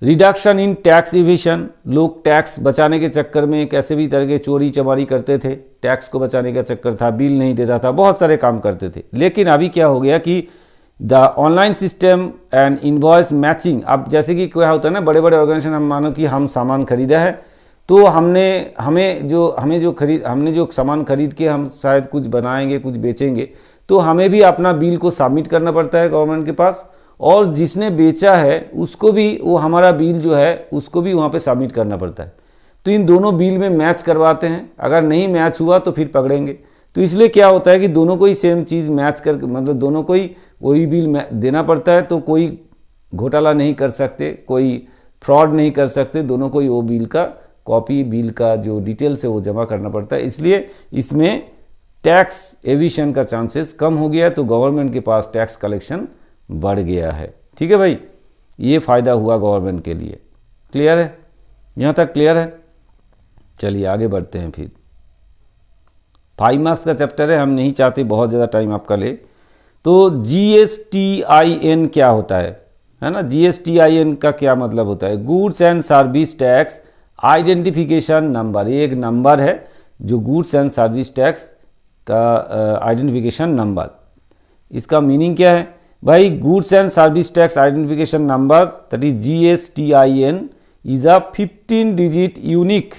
Speaker 1: रिडक्शन इन टैक्स इवेशन, लोग टैक्स बचाने के चक्कर में कैसे भी तरह के चोरी चमारी करते थे, टैक्स को बचाने का चक्कर था, बिल नहीं देता था, बहुत सारे काम करते थे। लेकिन अभी क्या हो गया कि the online system and invoice matching, अब जैसे कि क्या होता है ना, बड़े बड़े ऑर्गेनाइजेशन, हम मानो कि हम सामान खरीदा है, तो हमने जो सामान खरीद के हम शायद कुछ बनाएंगे, कुछ बेचेंगे, तो हमें भी अपना बिल को सबमिट करना पड़ता है गवर्नमेंट के पास, और जिसने बेचा है उसको भी वो हमारा बिल जो है उसको भी वहाँ पे सबमिट करना पड़ता है। तो इन दोनों बिल में मैच करवाते हैं, अगर नहीं मैच हुआ तो फिर पकड़ेंगे। तो इसलिए क्या होता है कि दोनों को ही सेम चीज़ मैच कर, मतलब दोनों को ही वही बिल देना पड़ता है, तो कोई घोटाला नहीं कर सकते, कोई फ्रॉड नहीं कर सकते, दोनों को वो बिल का कॉपी, बिल का जो डिटेल्स है वो जमा करना पड़ता है। इसलिए इसमें टैक्स एविशन का चांसेस कम हो गया, तो गवर्नमेंट के पास टैक्स कलेक्शन बढ़ गया है। ठीक है भाई, ये फ़ायदा हुआ गवर्नमेंट के लिए। क्लियर है, यहाँ तक क्लियर है? चलिए आगे बढ़ते हैं। फिर 5 मार्क्स का चैप्टर है, हम नहीं चाहते बहुत ज़्यादा टाइम आपका ले। तो GSTIN क्या होता है ना? GSTIN का क्या मतलब होता है? Goods and service tax identification number. ये एक नंबर है जो गुड्स एंड सर्विस टैक्स का आइडेंटिफिकेशन नंबर। इसका मीनिंग क्या है भाई? Goods and service tax identification number that is GSTIN is a 15 digit unique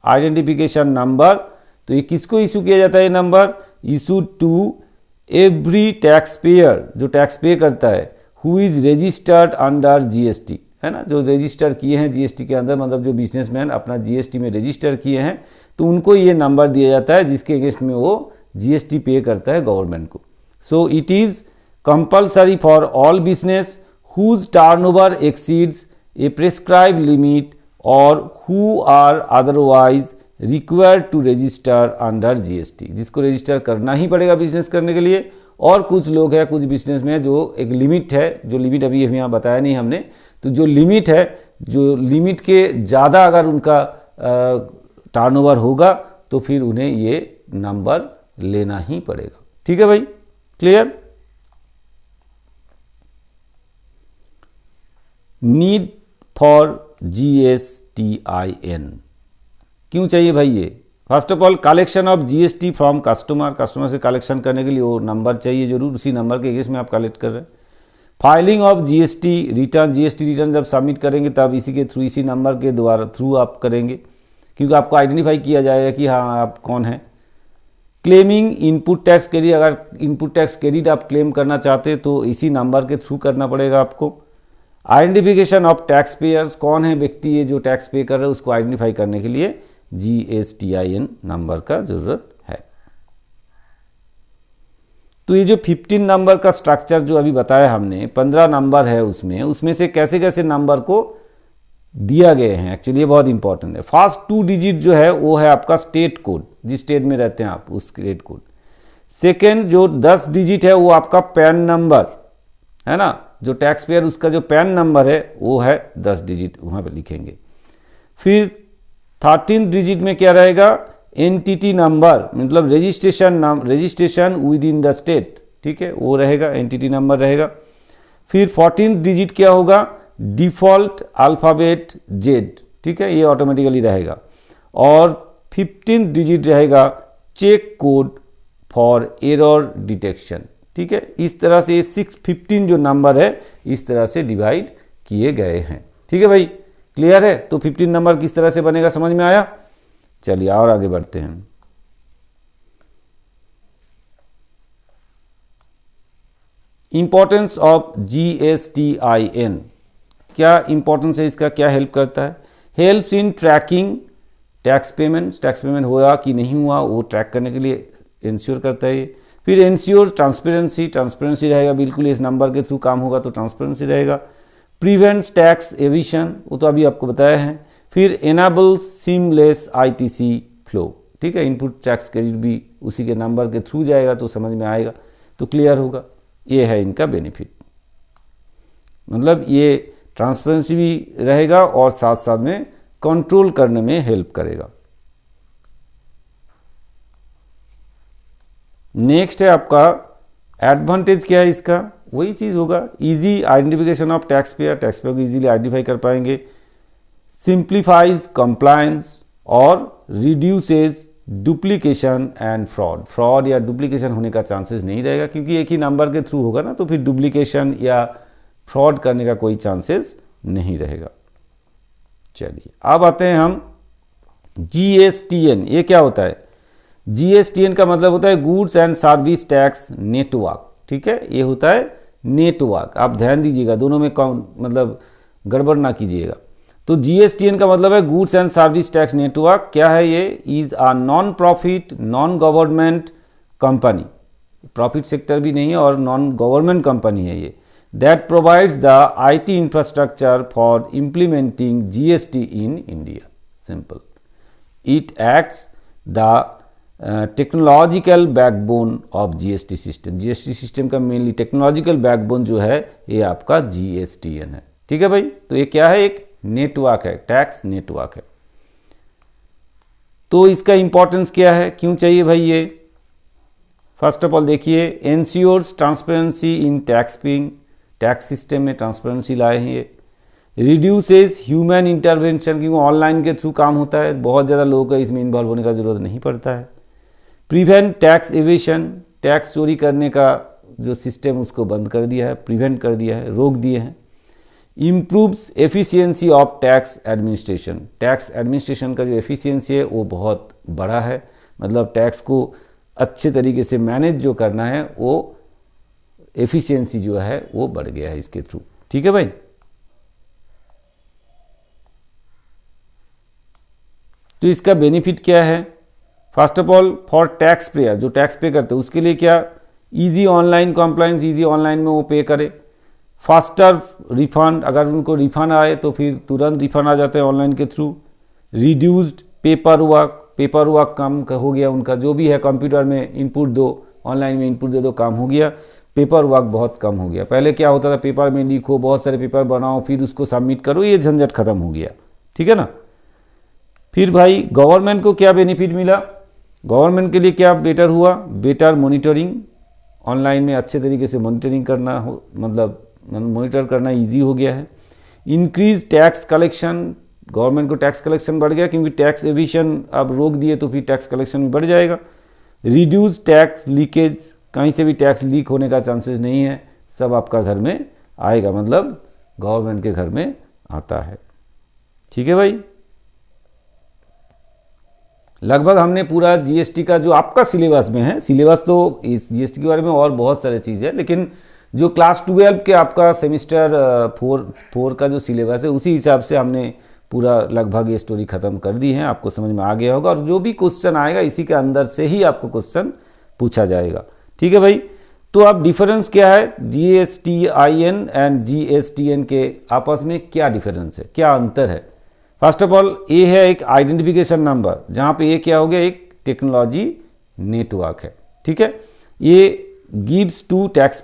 Speaker 1: identification number. तो ये किसको इशू किया जाता है? ये number issue to every tax payer, जो टैक्स पे करता है, who is registered under GST, है ना? जो रजिस्टर किए हैं GST के अंदर, मतलब जो बिजनेसमैन अपना GST में रजिस्टर किए हैं, तो उनको ये नंबर दिया जाता है जिसके अगेंस्ट में वो GST पे करता है गवर्नमेंट को। So it is compulsory for all business whose turnover exceeds a prescribe limit और who are otherwise required to register under GST, जिसको रजिस्टर करना ही पड़ेगा बिजनेस करने के लिए। और कुछ लोग हैं, कुछ बिजनेस में जो एक लिमिट है, जो लिमिट अभी यहाँ बताया नहीं हमने, तो जो लिमिट है, जो लिमिट के ज़्यादा अगर उनका टर्नओवर होगा तो फिर उन्हें ये नंबर लेना ही पड़ेगा। ठीक है भाई, क्लियर? नीड फॉर GSTIN क्यों चाहिए भाई? ये first of all collection of GST from customer, customer से कलेक्शन करने के लिए वो नंबर चाहिए जरूर, उसी नंबर के अगेंस्ट में आप कलेक्ट कर रहे हैं। Filing of GST return, GST return जब सबमिट करेंगे तब इसी के थ्रू, इसी नंबर के द्वारा थ्रू आप करेंगे, क्योंकि आपको आइडेंटिफाई किया जाएगा कि हाँ आप कौन हैं। क्लेमिंग इनपुट टैक्स क्रेडिट, अगर इनपुट टैक्स क्रेडिट आप क्लेम करना चाहते हैं तो इसी नंबर के थ्रू करना पड़ेगा आपको। आइडेंटिफिकेशन ऑफ टैक्स पेयर्स, कौन है व्यक्ति ये जो टैक्स पे कर रहे हैं, उसको आइडेंटिफाई करने के लिए GSTIN नंबर का जरूरत है। तो ये जो 15 नंबर का स्ट्रक्चर जो अभी बताया हमने, 15 नंबर है उसमें से कैसे कैसे नंबर को दिया गए हैं, एक्चुअली ये बहुत इंपॉर्टेंट है। फर्स्ट 2 डिजिट जो है वो है आपका स्टेट कोड, जिस स्टेट में रहते हैं आप उस स्टेट कोड। सेकेंड जो 10 डिजिट है वो आपका पैन नंबर है ना, जो टैक्स पेयर उसका जो पैन नंबर है वो है 10 डिजिट, वहाँ पे लिखेंगे। फिर 13 डिजिट में क्या रहेगा? एंटिटी नंबर, मतलब registration with in the state, ठीक है, वो रहेगा, एंटिटी नंबर रहेगा। फिर 14 डिजिट क्या होगा? डिफॉल्ट अल्फ़ाबेट Z, ठीक है, ये ऑटोमेटिकली रहेगा। और 15 डिजिट रहेगा check code for error detection, ठीक है। इस तरह से 615 जो नंबर है इस तरह से डिवाइड किए गए हैं, ठीक है भाई, क्लियर है? तो 15 नंबर किस तरह से बनेगा समझ में आया? चलिए और आगे बढ़ते हैं। इंपॉर्टेंस ऑफ GSTIN, क्या इंपॉर्टेंस है इसका, क्या हेल्प करता है? Helps in tracking tax payment हुआ कि नहीं हुआ वो ट्रैक करने के लिए इंश्योर करता है। फिर इंश्योर ट्रांसपेरेंसी रहेगा, बिल्कुल इस नंबर के थ्रू काम होगा तो ट्रांसपेरेंसी रहेगा। प्रिवेंट्स टैक्स एविशन, वो तो अभी आपको बताया है। फिर एनाबल्स सीमलेस ITC फ्लो, ठीक है, इनपुट टैक्स क्रेडिट भी उसी के नंबर के थ्रू जाएगा तो समझ में आएगा, तो क्लियर होगा। ये है इनका बेनिफिट, मतलब ये ट्रांसपेरेंसी भी रहेगा और साथ साथ में कंट्रोल करने में हेल्प करेगा। नेक्स्ट है आपका एडवांटेज, क्या है इसका? वही चीज़ होगा, easy identification of tax payer को इजीली आइडेंटिफाई कर पाएंगे। सिंप्लीफाइज कंप्लायंस और रिड्यूसेज डुप्लीकेशन एंड फ्रॉड या डुप्लीकेशन होने का चांसेस नहीं रहेगा, क्योंकि एक ही नंबर के थ्रू होगा ना, तो फिर डुप्लीकेशन या फ्रॉड करने का कोई चांसेस नहीं रहेगा। चलिए अब आते हैं हम GSTN, ये क्या होता है? GSTN का मतलब होता है goods and service tax network, ठीक है, ये होता है नेटवर्क। आप ध्यान दीजिएगा, दोनों में मतलब गड़बड़ ना कीजिएगा। तो GSTN का मतलब है goods and service tax network. क्या है ये? Is a non profit non government company, profit sector भी नहीं है और नॉन गवर्नमेंट कंपनी है ये, that provides the IT infrastructure for implementing GST in India. Simple. It acts the technological backbone of GST system. GST system का mainly technological backbone जो है ये आपका जीएसटीएन है। ठीक है भाई, तो ये क्या है, एक नेटवर्क है, टैक्स नेटवर्क है। तो इसका इंपॉर्टेंस क्या है, क्यों चाहिए भाई ये? फर्स्ट ऑफ ऑल देखिए, ensures transparency in tax paying, tax system में ट्रांसपेरेंसी लाए हैं ये। रिड्यूसेस ह्यूमन इंटरवेंशन, क्योंकि ऑनलाइन के थ्रू काम होता है, बहुत ज़्यादा लोगों का इसमें इन्वॉल्व होने का जरूरत नहीं पड़ता है। प्रिवेंट टैक्स एवेशन, टैक्स चोरी करने का जो सिस्टम उसको बंद कर दिया है, प्रिवेंट कर दिया है, रोक दिए हैं। Improves efficiency of tax administration, tax administration का जो एफिशिएंसी है वो बहुत बड़ा है, मतलब टैक्स को अच्छे तरीके से मैनेज जो करना है वो एफिशिएंसी जो है वो बढ़ गया है इसके थ्रू। ठीक है भाई, तो इसका बेनिफिट क्या है? First of all for tax payer, जो टैक्स पे करते हैं उसके लिए क्या, easy online compliance, easy online में वो पे करे। फास्टर रिफंड, अगर उनको रिफंड आए तो फिर तुरंत रिफंड आ जाते हैं ऑनलाइन के थ्रू। रिड्यूस्ड पेपर वर्क कम हो गया उनका, जो भी है कंप्यूटर में इनपुट दो, ऑनलाइन में इनपुट दे दो, काम हो गया। पेपर वर्क बहुत कम हो गया। पहले क्या होता था, पेपर में लिखो, बहुत सारे पेपर बनाओ, फिर उसको सबमिट करो, ये झंझट खत्म हो गया। ठीक है ना। फिर भाई गवर्नमेंट को क्या बेनिफिट मिला? गवर्नमेंट के लिए क्या बेटर हुआ? बेटर मॉनिटरिंग, ऑनलाइन में अच्छे तरीके से मॉनिटरिंग करना हो, मतलब मॉनिटर करना इजी हो गया है। इंक्रीज टैक्स कलेक्शन, गवर्नमेंट को टैक्स कलेक्शन बढ़ गया, क्योंकि टैक्स एविशन अब रोक दिए तो फिर टैक्स कलेक्शन भी बढ़ जाएगा। रिड्यूस टैक्स लीकेज, कहीं से भी टैक्स लीक होने का चांसेस नहीं है, सब आपका घर में आएगा, मतलब गवर्नमेंट के घर में आता है। ठीक है भाई, लगभग हमने पूरा जीएसटी का जो आपका सिलेबस में है, सिलेबस तो इस जीएसटी के बारे में और बहुत सारे चीज़ है, लेकिन जो क्लास 12 के आपका सेमिस्टर 4 का जो सिलेबस है उसी हिसाब से हमने पूरा लगभग ये स्टोरी खत्म कर दी है। आपको समझ में आ गया होगा, और जो भी क्वेश्चन आएगा इसी के अंदर से ही आपको क्वेश्चन पूछा जाएगा। ठीक है भाई, तो अब डिफरेंस क्या है, जीएसटीआईएन एंड जीएसटीएन के आपस में क्या डिफरेंस है, क्या अंतर है? फर्स्ट ऑफ ऑल ये है एक आइडेंटिफिकेशन नंबर, जहाँ पे ये क्या हो गया, एक टेक्नोलॉजी नेटवर्क है। ठीक है, ये गिव्स टू टैक्स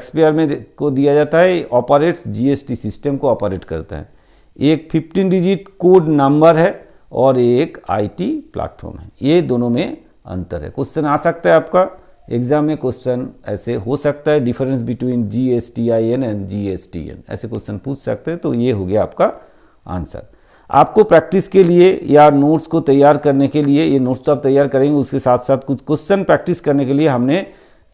Speaker 1: पेयर में को दिया जाता है, ऑपरेट्स जीएसटी सिस्टम को ऑपरेट करता है। एक 15 डिजिट कोड नंबर है और एक आईटी प्लेटफॉर्म है, ये दोनों में अंतर है। क्वेश्चन आ सकता है आपका एग्जाम में, क्वेश्चन ऐसे हो सकता है, difference between GSTIN and GSTN, ऐसे क्वेश्चन पूछ सकते हैं। तो ये हो गया आपका आंसर। आपको प्रैक्टिस के लिए या नोट्स को तैयार करने के लिए, ये नोट्स तो आप तैयार करेंगे, उसके साथ साथ कुछ क्वेश्चन प्रैक्टिस करने के लिए हमने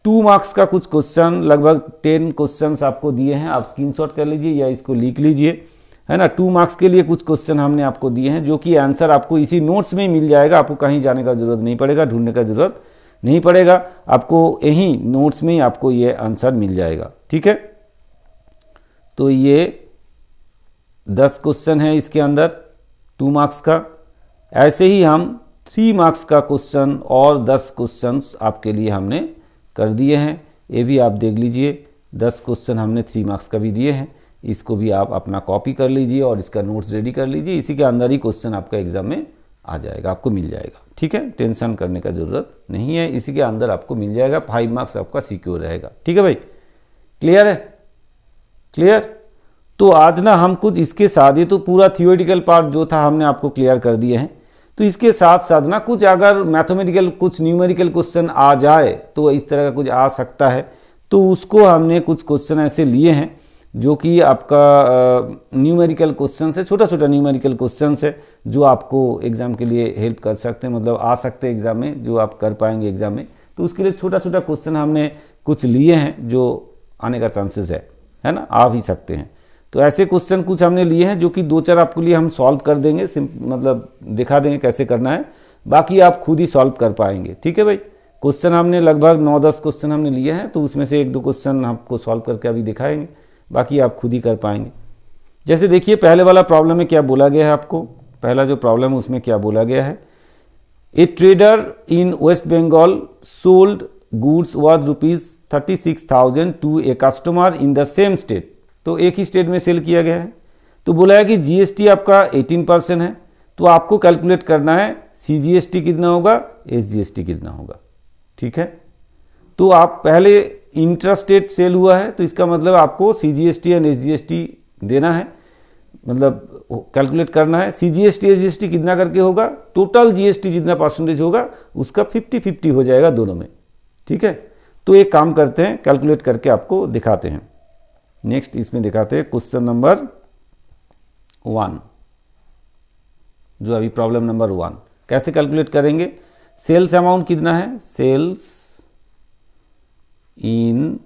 Speaker 1: 2 मार्क्स का कुछ क्वेश्चन, लगभग 10 क्वेश्चंस आपको दिए हैं। आप स्क्रीनशॉट कर लीजिए या इसको लिख लीजिए, है ना। 2 मार्क्स के लिए कुछ क्वेश्चन हमने आपको दिए हैं, जो कि आंसर आपको इसी नोट्स में ही मिल जाएगा। आपको कहीं जाने का जरूरत नहीं पड़ेगा, ढूंढने का जरूरत नहीं पड़ेगा, आपको यही नोट्स में ही आपको ये आंसर मिल जाएगा। ठीक है, तो ये 10 क्वेश्चन है इसके अंदर 2 मार्क्स का। ऐसे ही हम 3 मार्क्स का क्वेश्चन और 10 क्वेश्चंस आपके लिए हमने कर दिए हैं, ये भी आप देख लीजिए। 10 क्वेश्चन हमने 3 मार्क्स का भी दिए हैं, इसको भी आप अपना कॉपी कर लीजिए और इसका नोट्स रेडी कर लीजिए। इसी के अंदर ही क्वेश्चन आपका एग्जाम में आ जाएगा, आपको मिल जाएगा। ठीक है, टेंशन करने का जरूरत नहीं है, इसी के अंदर आपको मिल जाएगा। 5 मार्क्स आपका सिक्योर रहेगा। ठीक है भाई, क्लियर है? क्लियर। तो आज ना हम कुछ इसके साथ, ये तो पूरा थियोरेटिकल पार्ट जो था हमने आपको क्लियर कर दिए हैं, तो इसके साथ साथ ना कुछ अगर मैथमेटिकल, कुछ न्यूमेरिकल क्वेश्चन आ जाए, तो इस तरह का कुछ आ सकता है, तो उसको हमने कुछ क्वेश्चन ऐसे लिए हैं जो कि आपका न्यूमेरिकल क्वेश्चन है, छोटा छोटा न्यूमेरिकल क्वेश्चन है, जो आपको एग्जाम के लिए हेल्प कर सकते हैं, मतलब आ सकते हैं एग्जाम में, जो आप कर पाएंगे एग्जाम में। तो उसके लिए छोटा छोटा क्वेश्चन हमने कुछ लिए हैं जो आने का चांसेस है ना, आ भी सकते हैं। तो ऐसे क्वेश्चन कुछ हमने लिए हैं जो कि 2-4 आपके लिए हम सॉल्व कर देंगे, मतलब दिखा देंगे कैसे करना है, बाकी आप खुद ही सॉल्व कर पाएंगे। ठीक है भाई, क्वेश्चन हमने लगभग 9-10 क्वेश्चन हमने लिए हैं, तो उसमें से 1-2 क्वेश्चन आपको सॉल्व करके अभी दिखाएंगे, बाकी आप खुद ही कर पाएंगे। जैसे देखिए पहले वाला प्रॉब्लम में क्या बोला गया है आपको, पहला जो प्रॉब्लम है उसमें क्या बोला गया है, a trader in West Bengal sold goods worth 36,000 to a customer in the same state. तो एक ही स्टेट में सेल किया गया है। तो बोला है कि जीएसटी आपका 18% है, तो आपको कैलकुलेट करना है सीजीएसटी कितना होगा, एसजीएसटी कितना होगा। ठीक है, तो आप पहले इंट्रास्टेट सेल हुआ है, तो इसका मतलब आपको सीजीएसटी एंड एसजीएसटी देना है, मतलब कैलकुलेट करना है। सीजीएसटी एसजीएसटी कितना करके होगा, टोटल जीएसटी जितना परसेंटेज होगा उसका 50-50 हो जाएगा दोनों में। ठीक है, तो एक काम करते हैं, कैलकुलेट करके आपको दिखाते हैं। नेक्स्ट इसमें दिखाते हैं क्वेश्चन नंबर 1, जो अभी प्रॉब्लम नंबर 1। कैसे कैलकुलेट करेंगे, सेल्स अमाउंट कितना है, सेल्स इन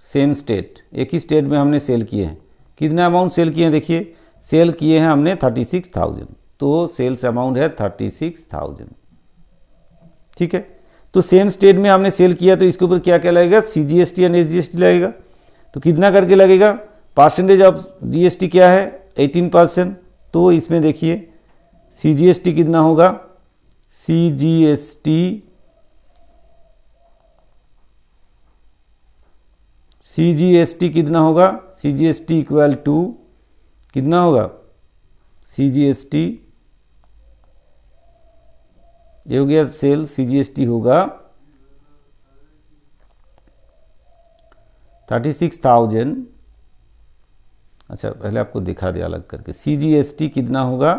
Speaker 1: सेम स्टेट, एक ही स्टेट में हमने सेल किए हैं। कितना अमाउंट सेल किए हैं, देखिए सेल किए हैं हमने 36,000, तो सेल्स अमाउंट है 36,000। ठीक है, तो सेम स्टेट में हमने सेल किया, तो इसके ऊपर क्या क्या लगेगा, सीजीएसटी एंड एसजीएसटी लगेगा। तो कितना करके लगेगा, परसेंटेज ऑफ जीएसटी क्या है 18%, तो इसमें देखिए सीजीएसटी कितना होगा, सीजीएसटी कितना होगा, सीजीएसटी इक्वल टू कितना होगा, सीजीएसटी ये हो गया सेल, सीजीएसटी होगा 36,000। अच्छा पहले आपको दिखा दिया अलग करके, सीजीएसटी कितना होगा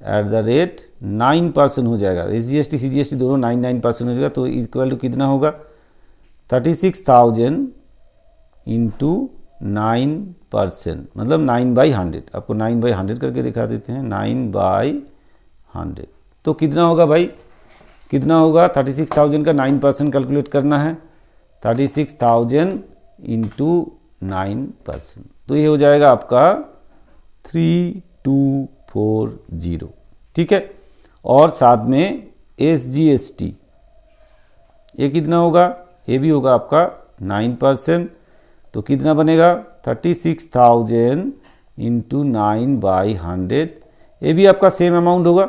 Speaker 1: एट द रेट 9% हो जाएगा, एसजीएसटी सीजीएसटी दोनों 9% हो जाएगा, तो इक्वल टू कितना होगा 36,000 इंटू 9%, मतलब 9/100। आपको 9/100 करके दिखा देते हैं, 9/100। तो कितना होगा भाई, कितना होगा 36,000 का 9% कैलकुलेट करना है, 36,000 इंटू 9%, तो ये हो जाएगा आपका 3240। ठीक है, और साथ में एसजीएसटी ये कितना होगा, ये भी होगा आपका 9%, तो कितना बनेगा 36,000 इंटू 9/100, ये भी आपका सेम अमाउंट होगा,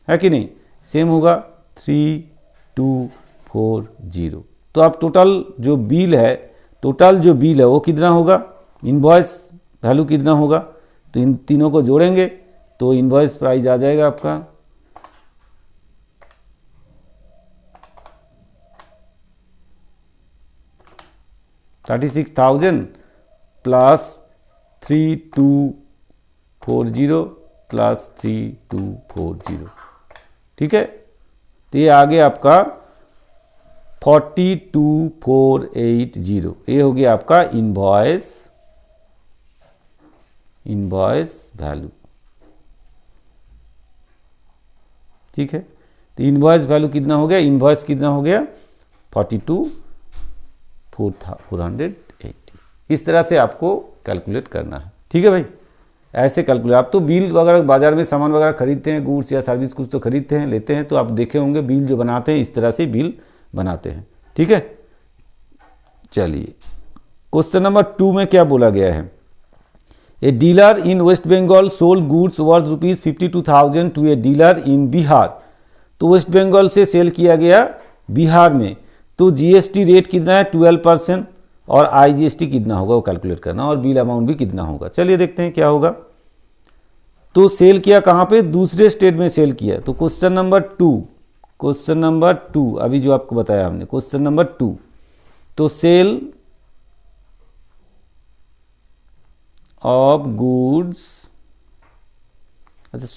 Speaker 1: है कि नहीं, सेम होगा 3240। तो आप टोटल जो बिल है वो कितना होगा, इनवॉइस वैल्यू कितना होगा, तो इन तीनों को जोड़ेंगे तो इनवॉइस प्राइस आ जाएगा आपका 36,000 प्लस 3240 प्लस 3240। ठीक है, तो ये आ गया आपका 42,480। ये हो गया आपका इनवॉइस वैल्यू। ठीक है, तो इनवॉइस वैल्यू कितना हो गया, इनवॉइस कितना हो गया 42,480। इस तरह से आपको कैलकुलेट करना है। ठीक है भाई, ऐसे कैलकुलेट, आप तो बिल वगैरह बाजार में सामान वगैरह खरीदते हैं, गुड्स या सर्विस कुछ तो खरीदते हैं, लेते हैं, तो आप देखे होंगे बिल जो बनाते हैं इस तरह से बिल बनाते हैं। ठीक है, चलिए क्वेश्चन नंबर 2 में क्या बोला गया है, a dealer in West Bengal sold goods worth ₹52,000 to a dealer in Bihar. तो वेस्ट बंगाल से सेल किया गया बिहार में, तो जीएसटी रेट कितना है 12%, और आईजीएसटी कितना होगा वो कैलकुलेट करना, और बिल अमाउंट भी कितना होगा। चलिए देखते हैं क्या होगा। तो सेल किया कहाँ पे, दूसरे स्टेट में सेल किया। तो क्वेश्चन नंबर 2 अभी जो आपको बताया हमने, क्वेश्चन नंबर 2, तो सेल ऑफ गुड्स, अच्छा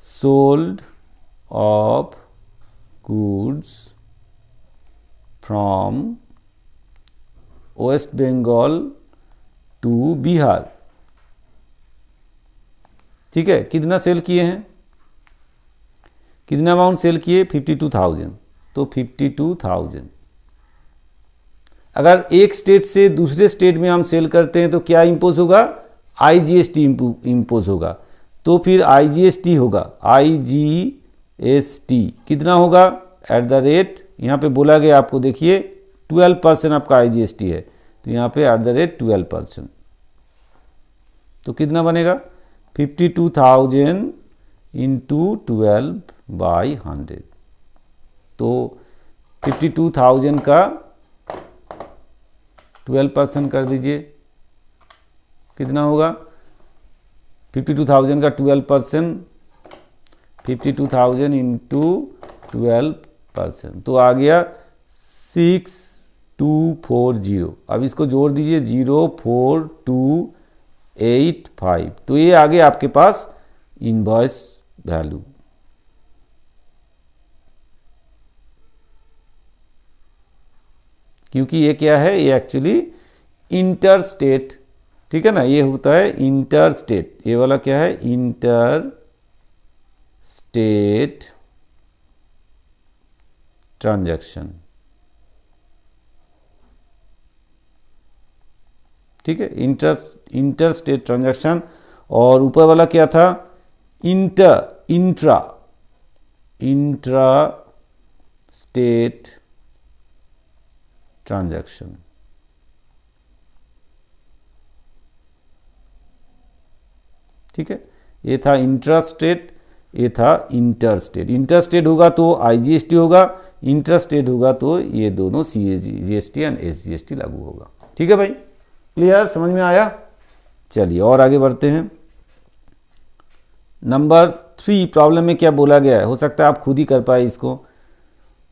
Speaker 1: sold of goods from West Bengal to Bihar. ठीक है, कितना सेल किए हैं, कितना अमाउंट सेल किए 52,000, तो 52,000। अगर एक स्टेट से दूसरे स्टेट में हम सेल करते हैं तो क्या इंपोज होगा, आईजीएसटी इंपोज होगा, तो फिर आईजीएसटी होगा, आईजीएसटी कितना होगा एट द रेट, यहाँ पे बोला गया आपको देखिए 12% आपका आईजीएसटी है, तो यहाँ पे एट द रेट 12%, तो कितना बनेगा 52,000 इंटू 12/100, तो 52,000 का 12% कर दीजिए, कितना होगा? 52,000 का 12%, 52,000 इंटू 12%, तो आ गया 6240। अब इसको जोड़ दीजिए 04285, तो ये आ गया आपके पास इनवॉइस वैल्यू। क्योंकि ये क्या है, ये एक्चुअली इंटर स्टेट, ठीक है ना, ये होता है इंटर स्टेट, ये वाला क्या है, इंटर स्टेट ट्रांजैक्शन, ठीक है, इंटर स्टेट ट्रांजैक्शन। और ऊपर वाला क्या था, इंट्रा स्टेट ट्रांजैक्शन, ठीक है, ये था इंट्रा स्टेट, ये था इंटर स्टेट। इंटर स्टेट होगा तो आईजीएसटी होगा, इंटर स्टेट होगा तो ये दोनों सीजीएसटी एंड एसजीएसटी लागू होगा। ठीक है भाई, क्लियर, समझ में आया? चलिए और आगे बढ़ते हैं। नंबर 3 प्रॉब्लम में क्या बोला गया है, हो सकता है आप खुद ही कर पाए इसको।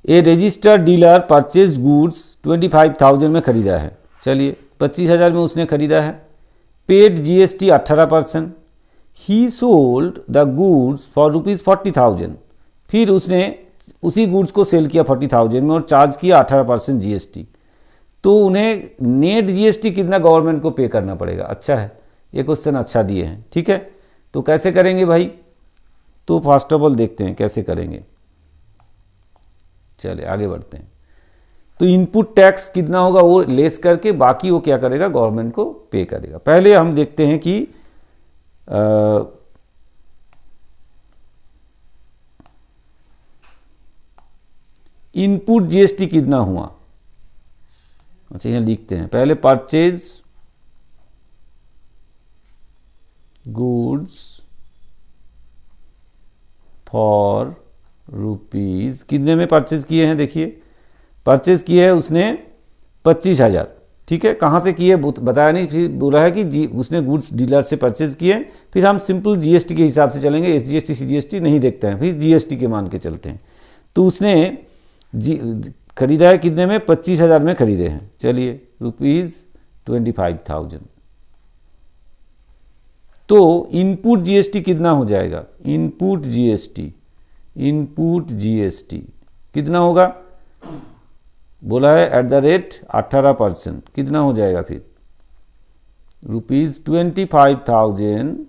Speaker 1: ए रजिस्टर्ड डीलर परचेज गुड्स 25,000 में खरीदा है, चलिए 25,000 में उसने खरीदा है, paid GST 18%, he sold the goods for ₹40,000, फिर उसने उसी गुड्स को सेल किया 40,000 में और चार्ज किया 18% जीएसटी, तो उन्हें नेट जीएसटी कितना गवर्नमेंट को पे करना पड़ेगा? अच्छा है, ये क्वेश्चन अच्छा दिए हैं, ठीक है, तो कैसे करेंगे भाई? तो फर्स्ट ऑफ ऑल देखते हैं कैसे करेंगे, चलिए आगे बढ़ते हैं। तो इनपुट टैक्स कितना होगा वो लेस करके बाकी वो क्या करेगा, गवर्नमेंट को पे करेगा। पहले हम देखते हैं कि इनपुट जीएसटी कितना हुआ। अच्छा यहां लिखते हैं, पहले परचेज गुड्स फॉर रुपीज, कितने में परचेज किए हैं? देखिए परचेज किए है उसने 25,000, ठीक है, कहाँ से किए बताया नहीं, फिर बोला है कि उसने गुड्स डीलर से परचेज किए। फिर हम सिंपल जीएसटी के हिसाब से चलेंगे, एसजीएसटी सीजीएसटी नहीं देखते हैं, फिर जीएसटी के मान के चलते हैं। तो उसने खरीदा है कितने में? 25,000 में खरीदे हैं, चलिए ₹25,000। तो इनपुट जीएसटी कितना हो जाएगा? इनपुट जीएसटी कितना होगा? बोला है एट द रेट 18%, कितना हो जाएगा फिर? ₹25,000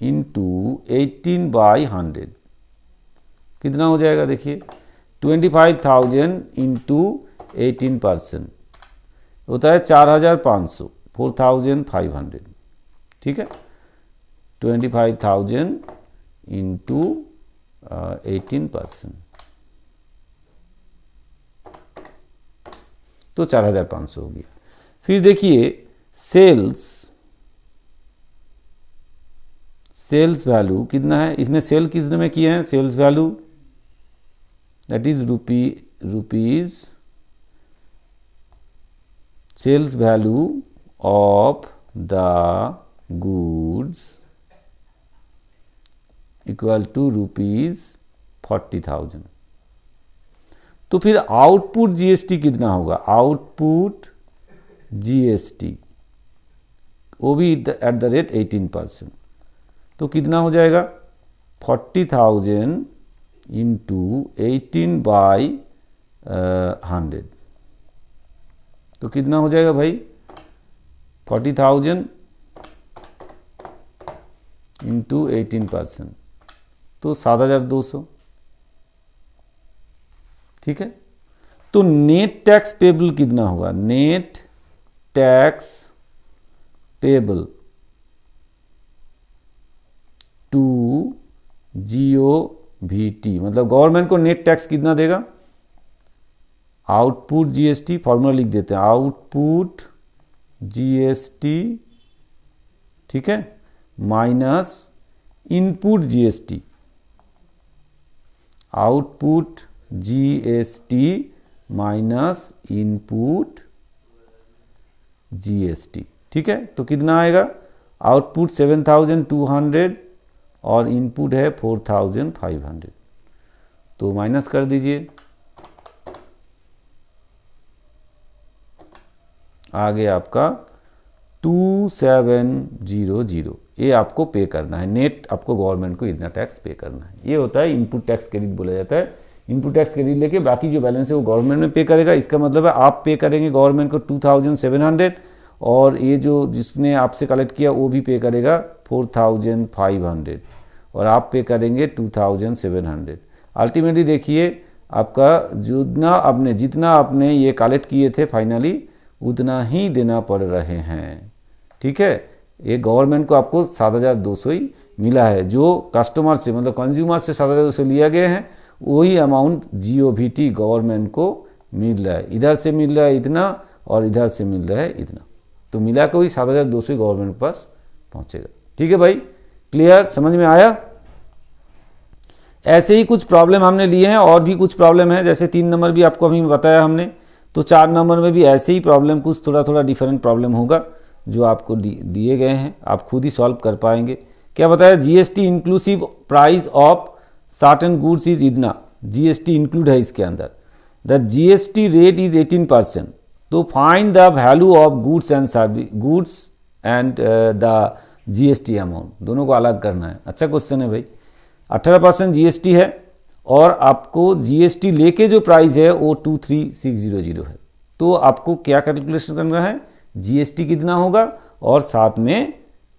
Speaker 1: इंटू 18/100, कितना हो जाएगा? देखिए 25,000 इंटू 18% होता है 4,500, 4,500, ठीक है, 25,000 इंटू 18%, तो 4,500 हो गया। फिर देखिए सेल्स वैल्यू कितना है, इसने सेल कितने में किए हैं? Sales value that is rupees sales value of the goods equal to ₹40,000। तो फिर आउटपुट जीएसटी कितना होगा? आउटपुट जीएसटी वो भी एट द रेट 18%, तो कितना हो जाएगा? 40,000 इंटू 18/100, तो कितना हो जाएगा भाई? 40,000 इंटू 18%, तो 7,200, ठीक है। तो नेट टैक्स पेबल कितना होगा? नेट टैक्स पेबल टू जीओवीटी, मतलब गवर्नमेंट को नेट टैक्स कितना देगा? आउटपुट जीएसटी, फॉर्मूला लिख देते हैं, आउटपुट जीएसटी, ठीक है, minus input GST, output GST minus input GST. ठीक है, तो कितना आएगा? आउटपुट 7200 और इनपुट है 4500, तो माइनस कर दीजिए। आगे आपका 2700, ये आपको पे करना है। नेट आपको गवर्नमेंट को इतना टैक्स पे करना है। ये होता है इनपुट टैक्स क्रेडिट बोला जाता है। इनपुट टैक्स क्रेडिट लेके बाकी जो बैलेंस है वो गवर्नमेंट में पे करेगा। इसका मतलब है आप पे करेंगे गवर्नमेंट को 2700 और ये जो जिसने आपसे कलेक्ट किया वो भी पे करेगा 4500 और आप पे करेंगे 2700। अल्टीमेटली देखिए आपका जितना आपने ये कलेक्ट किए थे फाइनली उतना ही देना पड़ रहे हैं। ठीक है, ये गवर्नमेंट को आपको 7200 ही मिला है। जो कस्टमर से मतलब कंज्यूमर से 7200 लिया गया है वही अमाउंट जीओवीटी गवर्नमेंट को मिल रहा है। इधर से मिल रहा है इतना और इधर से मिल रहा है इतना, तो मिला के वही 7200 गवर्नमेंट के पास पहुंचेगा। ठीक है भाई, क्लियर, समझ में आया? ऐसे ही कुछ प्रॉब्लम हमने लिए हैं और भी कुछ प्रॉब्लम है, जैसे 3 नंबर भी आपको अभी बताया हमने, तो 4 नंबर में भी ऐसे ही प्रॉब्लम कुछ थोड़ा डिफरेंट प्रॉब्लम होगा जो आपको दिए गए हैं, आप खुद ही सॉल्व कर पाएंगे। क्या बताया? GST inclusive price of certain goods is इतना, जीएसटी इंक्लूड है इसके अंदर। द जीएसटी रेट इज 18%, तो find the value of goods and the GST amount, दोनों को अलग करना है। अच्छा क्वेश्चन है भाई। 18% जीएसटी है और आपको जीएसटी लेके जो प्राइस है वो 23600 है, तो आपको क्या कैलकुलेशन करना है? जीएसटी कितना होगा और साथ में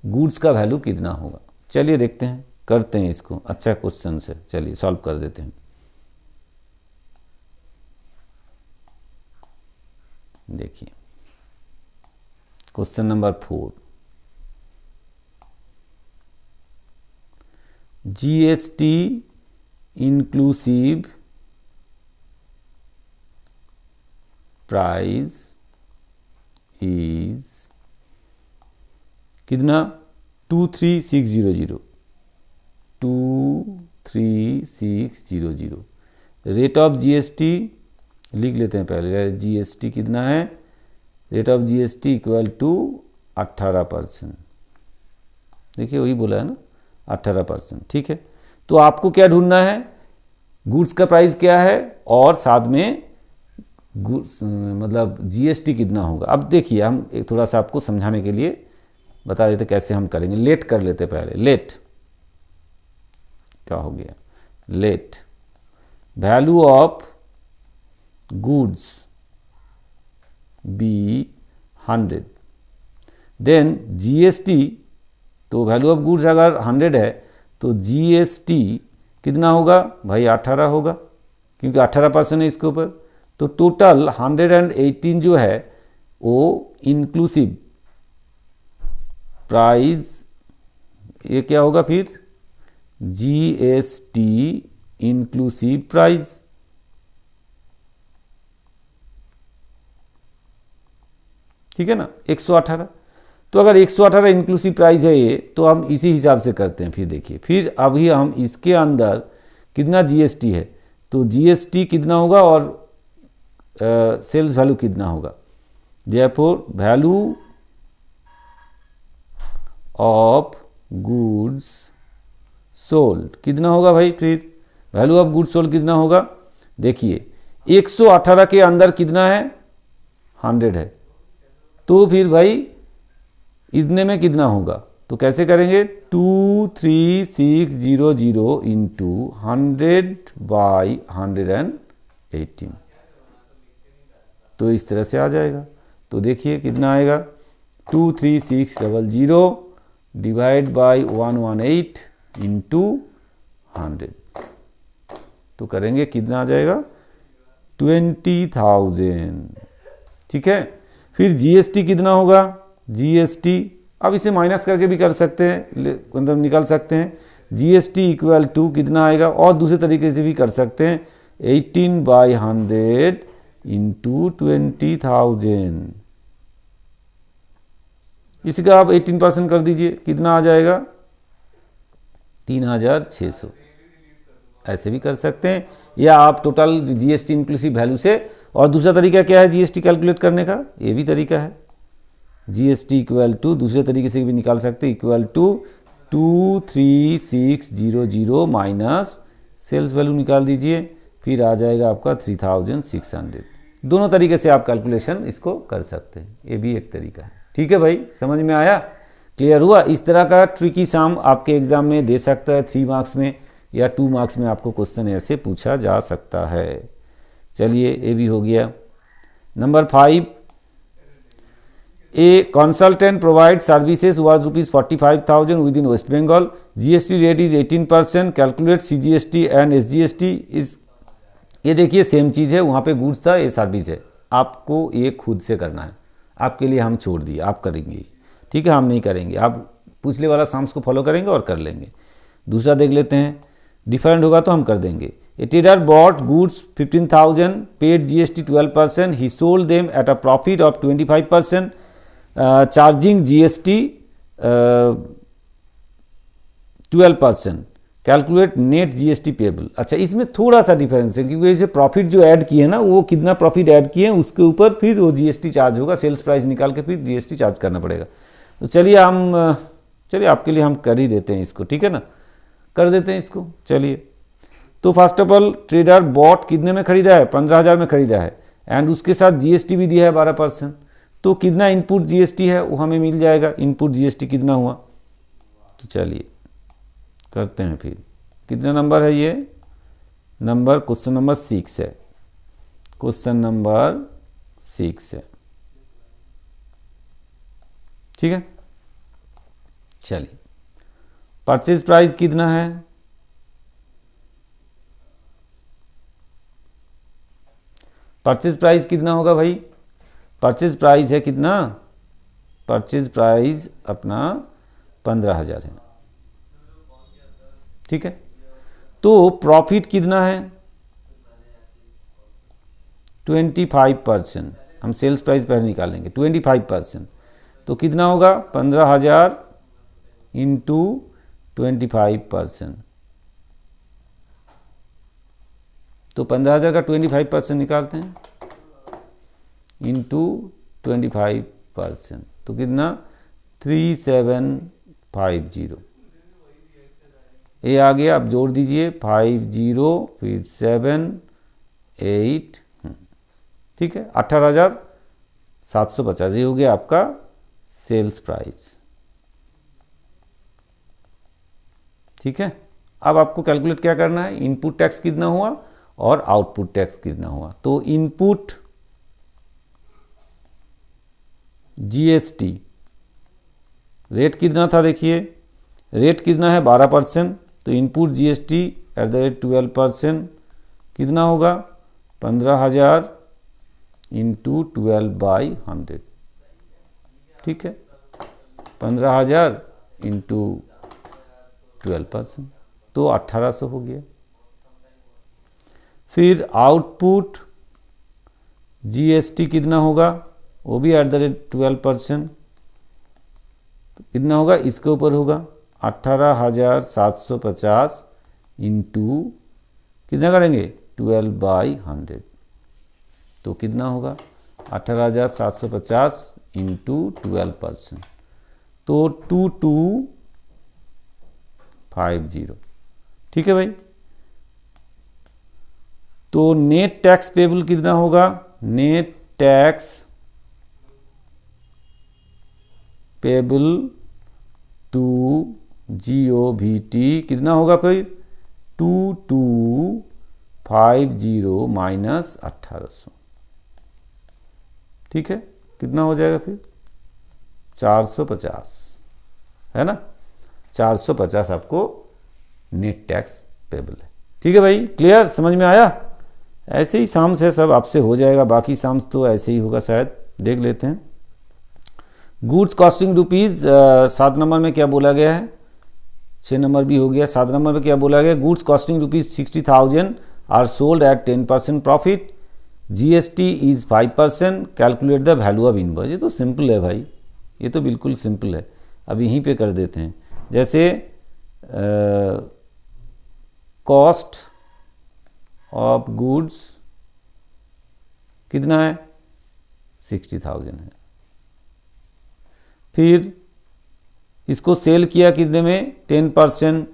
Speaker 1: गुड्स का वैल्यू कितना होगा। चलिए देखते हैं, करते हैं इसको। अच्छा क्वेश्चन से चलिए सॉल्व कर देते हैं। देखिए question number 4, GST inclusive price is कितना? 23600, 23600। रेट ऑफ जीएसटी लिख लेते हैं पहले। जीएसटी कितना है? Rate of GST equal to 18%। देखिए वही बोला है ना, 18%। ठीक है, तो आपको क्या ढूंढना है? गुड्स का प्राइस क्या है और साथ में गुड्स मतलब जीएसटी कितना होगा। अब देखिए हम एक थोड़ा सा आपको समझाने के लिए बता देते कैसे हम करेंगे। लेट कर लेते पहले। लेट क्या हो गया? Let value of goods be 100, then GST, तो वैल्यू ऑफ गुड्स अगर 100 है तो जीएसटी कितना होगा भाई? 18 होगा, क्योंकि 18% है इसके ऊपर। तो टोटल 118 जो है वो इंक्लूसिव प्राइस, ये क्या होगा फिर? GST inclusive price. ठीक है ना, 118। तो अगर 118 इंक्लूसिव प्राइस है ये, तो हम इसी हिसाब से करते हैं। फिर देखिए, फिर अभी हम इसके अंदर कितना जीएसटी है, तो जीएसटी कितना होगा और सेल्स वैल्यू कितना होगा। Therefore value of goods sold कितना होगा भाई? फिर वैल्यू ऑफ गुड्स सोल्ड कितना होगा? देखिए 118 के अंदर कितना है? 100 है, तो फिर भाई इतने में कितना होगा? तो कैसे करेंगे? 23600 इंटू 100/118, तो इस तरह से आ जाएगा। तो देखिए कितना आएगा? 23600 डिवाइड बाई 118 इंटू 100, तो करेंगे कितना आ जाएगा? 20,000। ठीक है, फिर जीएसटी कितना होगा? जीएसटी अब इसे माइनस करके भी कर सकते हैं, मतलब निकाल सकते हैं। जीएसटी इक्वल टू कितना आएगा? और दूसरे तरीके से भी कर सकते हैं, 18/100 इंटू 20,000। इसका आप 18% कर दीजिए, कितना आ जाएगा? 3600। ऐसे भी कर सकते हैं, या आप टोटल जीएसटी इंक्लूसिव वैल्यू से। और दूसरा तरीका क्या है जीएसटी कैलकुलेट करने का, ये भी तरीका है, जीएसटी इक्वल टू दूसरे तरीके से भी निकाल सकते हैं, equal to 23600 minus sales value निकाल दीजिए, फिर आ जाएगा आपका 3600। दोनों तरीके से आप कैलकुलेशन इसको कर सकते हैं, ये भी एक तरीका है। ठीक है भाई, समझ में आया, क्लियर हुआ। इस तरह का ट्रिकी सम आपके एग्जाम में दे सकता है, 3 मार्क्स में या 2 मार्क्स में आपको क्वेश्चन ऐसे पूछा जा सकता है। चलिए ये भी हो गया। Number 5, a consultant provide services worth ₹45,000 within West Bengal, GST rate is 18%, calculate CGST and SGST is. ये देखिए सेम चीज़ है, वहाँ पे गुड्स था, ये सर्विस है, आपको ये खुद से करना है, आपके लिए हम छोड़ दिए, आप करेंगे, ठीक है, हम नहीं करेंगे, आप पिछले वाला साम्स को फॉलो करेंगे और कर लेंगे। दूसरा देख लेते हैं, डिफरेंट होगा तो हम कर देंगे। ए trader bought goods 15,000, paid GST 12%, he sold them at a profit of 25%, charging GST 12%, calculate net GST payable. अच्छा, इसमें थोड़ा सा डिफरेंस है क्योंकि जैसे प्रॉफिट जो ऐड किए ना, वो कितना प्रॉफिट ऐड किए हैं उसके ऊपर फिर वो जीएसटी चार्ज होगा, सेल्स प्राइस निकाल के फिर जीएसटी चार्ज करना पड़ेगा। तो चलिए आपके लिए हम कर ही देते हैं इसको, ठीक है ना, कर देते हैं इसको। चलिए, तो first of all trader bought कितने में खरीदा है, 15,000 में खरीदा है, एंड उसके साथ जीएसटी भी दिया है 12%। तो कितना इनपुट जीएसटी है वो हमें मिल जाएगा, इनपुट जीएसटी कितना हुआ। तो चलिए करते हैं फिर, कितना नंबर है ये नंबर, क्वेश्चन नंबर 6 है, क्वेश्चन नंबर 6 है, ठीक है। चलिए, परचेज प्राइस कितना है, परचेज प्राइस कितना होगा भाई, परचेज प्राइस है कितना, परचेज प्राइस अपना 15,000 है, ठीक है। तो प्रॉफिट कितना है 25%, हम सेल्स प्राइस पहले निकालेंगे 25%, तो कितना होगा 15,000 इंटू 25%, तो 15,000 का 25% निकालते हैं इंटू 25%, तो कितना 3750, ये आ गया। आप जोड़ दीजिए 50 फिर 7 8, ठीक है, 18,750, ये हो गया आपका सेल्स प्राइस, ठीक है। अब आपको कैलकुलेट क्या करना है, इनपुट टैक्स कितना हुआ और आउटपुट टैक्स कितना हुआ। तो इनपुट जीएसटी रेट कितना था, देखिए रेट कितना है 12%, तो input GST at the rate 12% कितना होगा 15,000 इंटू 12/100, ठीक है, 15,000 इंटू 12%, तो 1800 हो गया। फिर आउटपुट जीएसटी कितना होगा, वो भी एट द रेट 12%, कितना होगा इसके ऊपर होगा 18,750 इंटू कितना करेंगे 12/100, तो कितना होगा 18,750 इंटू 12%, तो 2250, ठीक है भाई। तो नेट टैक्स पेबल कितना होगा, नेट टैक्स पेबल टू जीओवीटी कितना होगा फिर 2250 माइनस 1800, ठीक है, कितना हो जाएगा फिर 450, है ना, 450 आपको नेट टैक्स पेबल है, ठीक है भाई, क्लियर, समझ में आया। ऐसे ही साम्स है सब, आपसे हो जाएगा, बाकी साम्स तो ऐसे ही होगा शायद, देख लेते हैं। गुड्स कॉस्टिंग रुपीज़ 7 नंबर में क्या बोला गया है, 6 नंबर भी हो गया, 7 नंबर में क्या बोला गया, goods costing rupees 60,000 are sold at 10% profit, GST is 5%, calculate the value of invoice. ये तो सिंपल है भाई, ये तो बिल्कुल सिंपल है, अब यहीं पे कर देते हैं। जैसे कॉस्ट ऑफ गुड्स कितना है 60,000 है। फिर इसको सेल किया कितने में 10%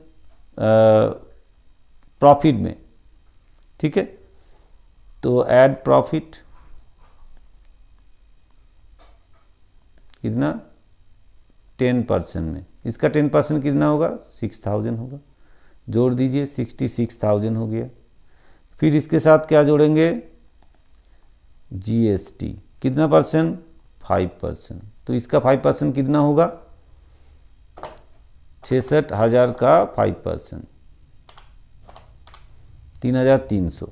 Speaker 1: प्रॉफिट में, ठीक है। तो ऐड प्रॉफिट कितना 10% में, इसका 10% कितना होगा 6,000 होगा, जोड़ दीजिए 66,000 हो गया। फिर इसके साथ क्या जोड़ेंगे जीएसटी कितना परसेंट 5%, तो इसका 5% कितना होगा 66,000 का 5% 3,300,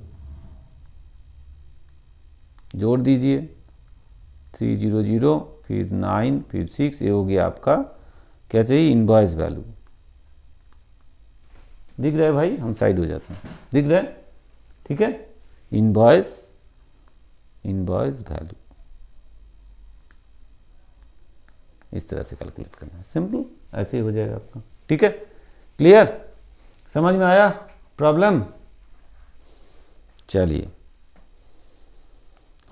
Speaker 1: जोड़ दीजिए 300 फिर 9 फिर 6, ये हो गया आपका क्या चाहिए इनवॉइस वैल्यू। दिख रहा है भाई, हम साइड हो जाते हैं, दिख रहा है, ठीक है। इनवॉइस वैल्यू इस तरह से कैलकुलेट करना है, सिंपल ऐसे ही हो जाएगा आपका, ठीक है। क्लियर, समझ में आया प्रॉब्लम। चलिए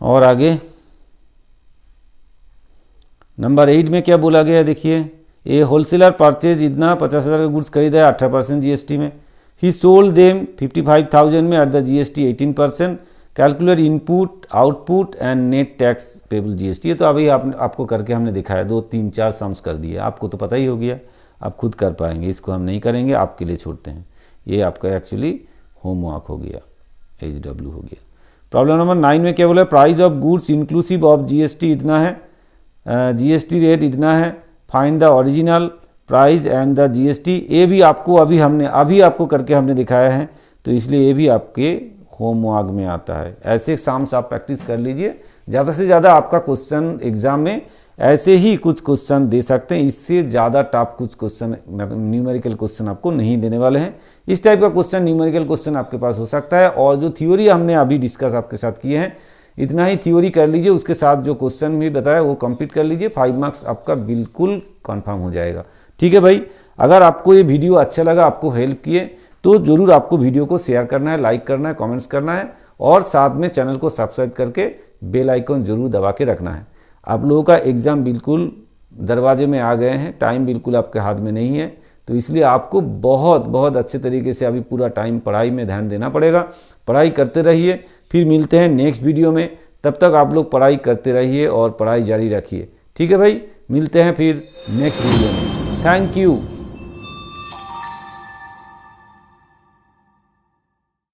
Speaker 1: और आगे नंबर 8 में क्या बोला गया है देखिए, ए होलसेलर परचेज इतना 50,000 का गुड्स खरीदा है 18% जीएसटी में, ही सोल्ड देम 55,000 में at the GST 18%, calculate input output and net tax payable GST. ये तो अभी आपको करके हमने दिखाया, 2 3 4 सम्स कर दिए, आपको तो पता ही हो गया, आप खुद कर पाएंगे, इसको हम नहीं करेंगे, आपके लिए छोड़ते हैं। ये आपका एक्चुअली होमवर्क हो गया, HW हो गया। प्रॉब्लम नंबर 9 में क्या बोला, price of goods inclusive of GST इतना है, जीएसटी रेट इतना है, find the original price and the GST. ये भी आपको अभी आपको करके हमने दिखाया है, तो इसलिए ये भी आपके होमवर्क में आता है। ऐसे साम्स आप प्रैक्टिस कर लीजिए, ज़्यादा से ज़्यादा आपका क्वेश्चन एग्जाम में ऐसे ही कुछ क्वेश्चन दे सकते हैं, इससे ज़्यादा टफ कुछ क्वेश्चन न्यूमेरिकल क्वेश्चन आपको नहीं देने वाले हैं। इस टाइप का क्वेश्चन न्यूमेरिकल क्वेश्चन आपके पास हो सकता है, और जो थ्योरी हमने अभी डिस्कस आपके साथ किए हैं, इतना ही थ्योरी कर लीजिए, उसके साथ जो क्वेश्चन भी बताया वो कंप्लीट कर लीजिए, 5 मार्क्स आपका बिल्कुल कंफर्म हो जाएगा, ठीक है भाई। अगर आपको ये वीडियो अच्छा लगा, आपको हेल्प किए, तो जरूर आपको वीडियो को शेयर करना है, लाइक करना है, कमेंट्स करना है, और साथ में चैनल को सब्सक्राइब करके बेल आइकन जरूर दबा के रखना है। आप लोगों का एग्ज़ाम बिल्कुल दरवाजे में आ गए हैं, टाइम बिल्कुल आपके हाथ में नहीं है, तो इसलिए आपको बहुत बहुत अच्छे तरीके से अभी पूरा टाइम पढ़ाई में ध्यान देना पड़ेगा। पढ़ाई करते रहिए, फिर मिलते हैं नेक्स्ट वीडियो में, तब तक आप लोग पढ़ाई करते रहिए और पढ़ाई जारी रखिए, ठीक है भाई। मिलते हैं फिर नेक्स्ट वीडियो में, थैंक यू।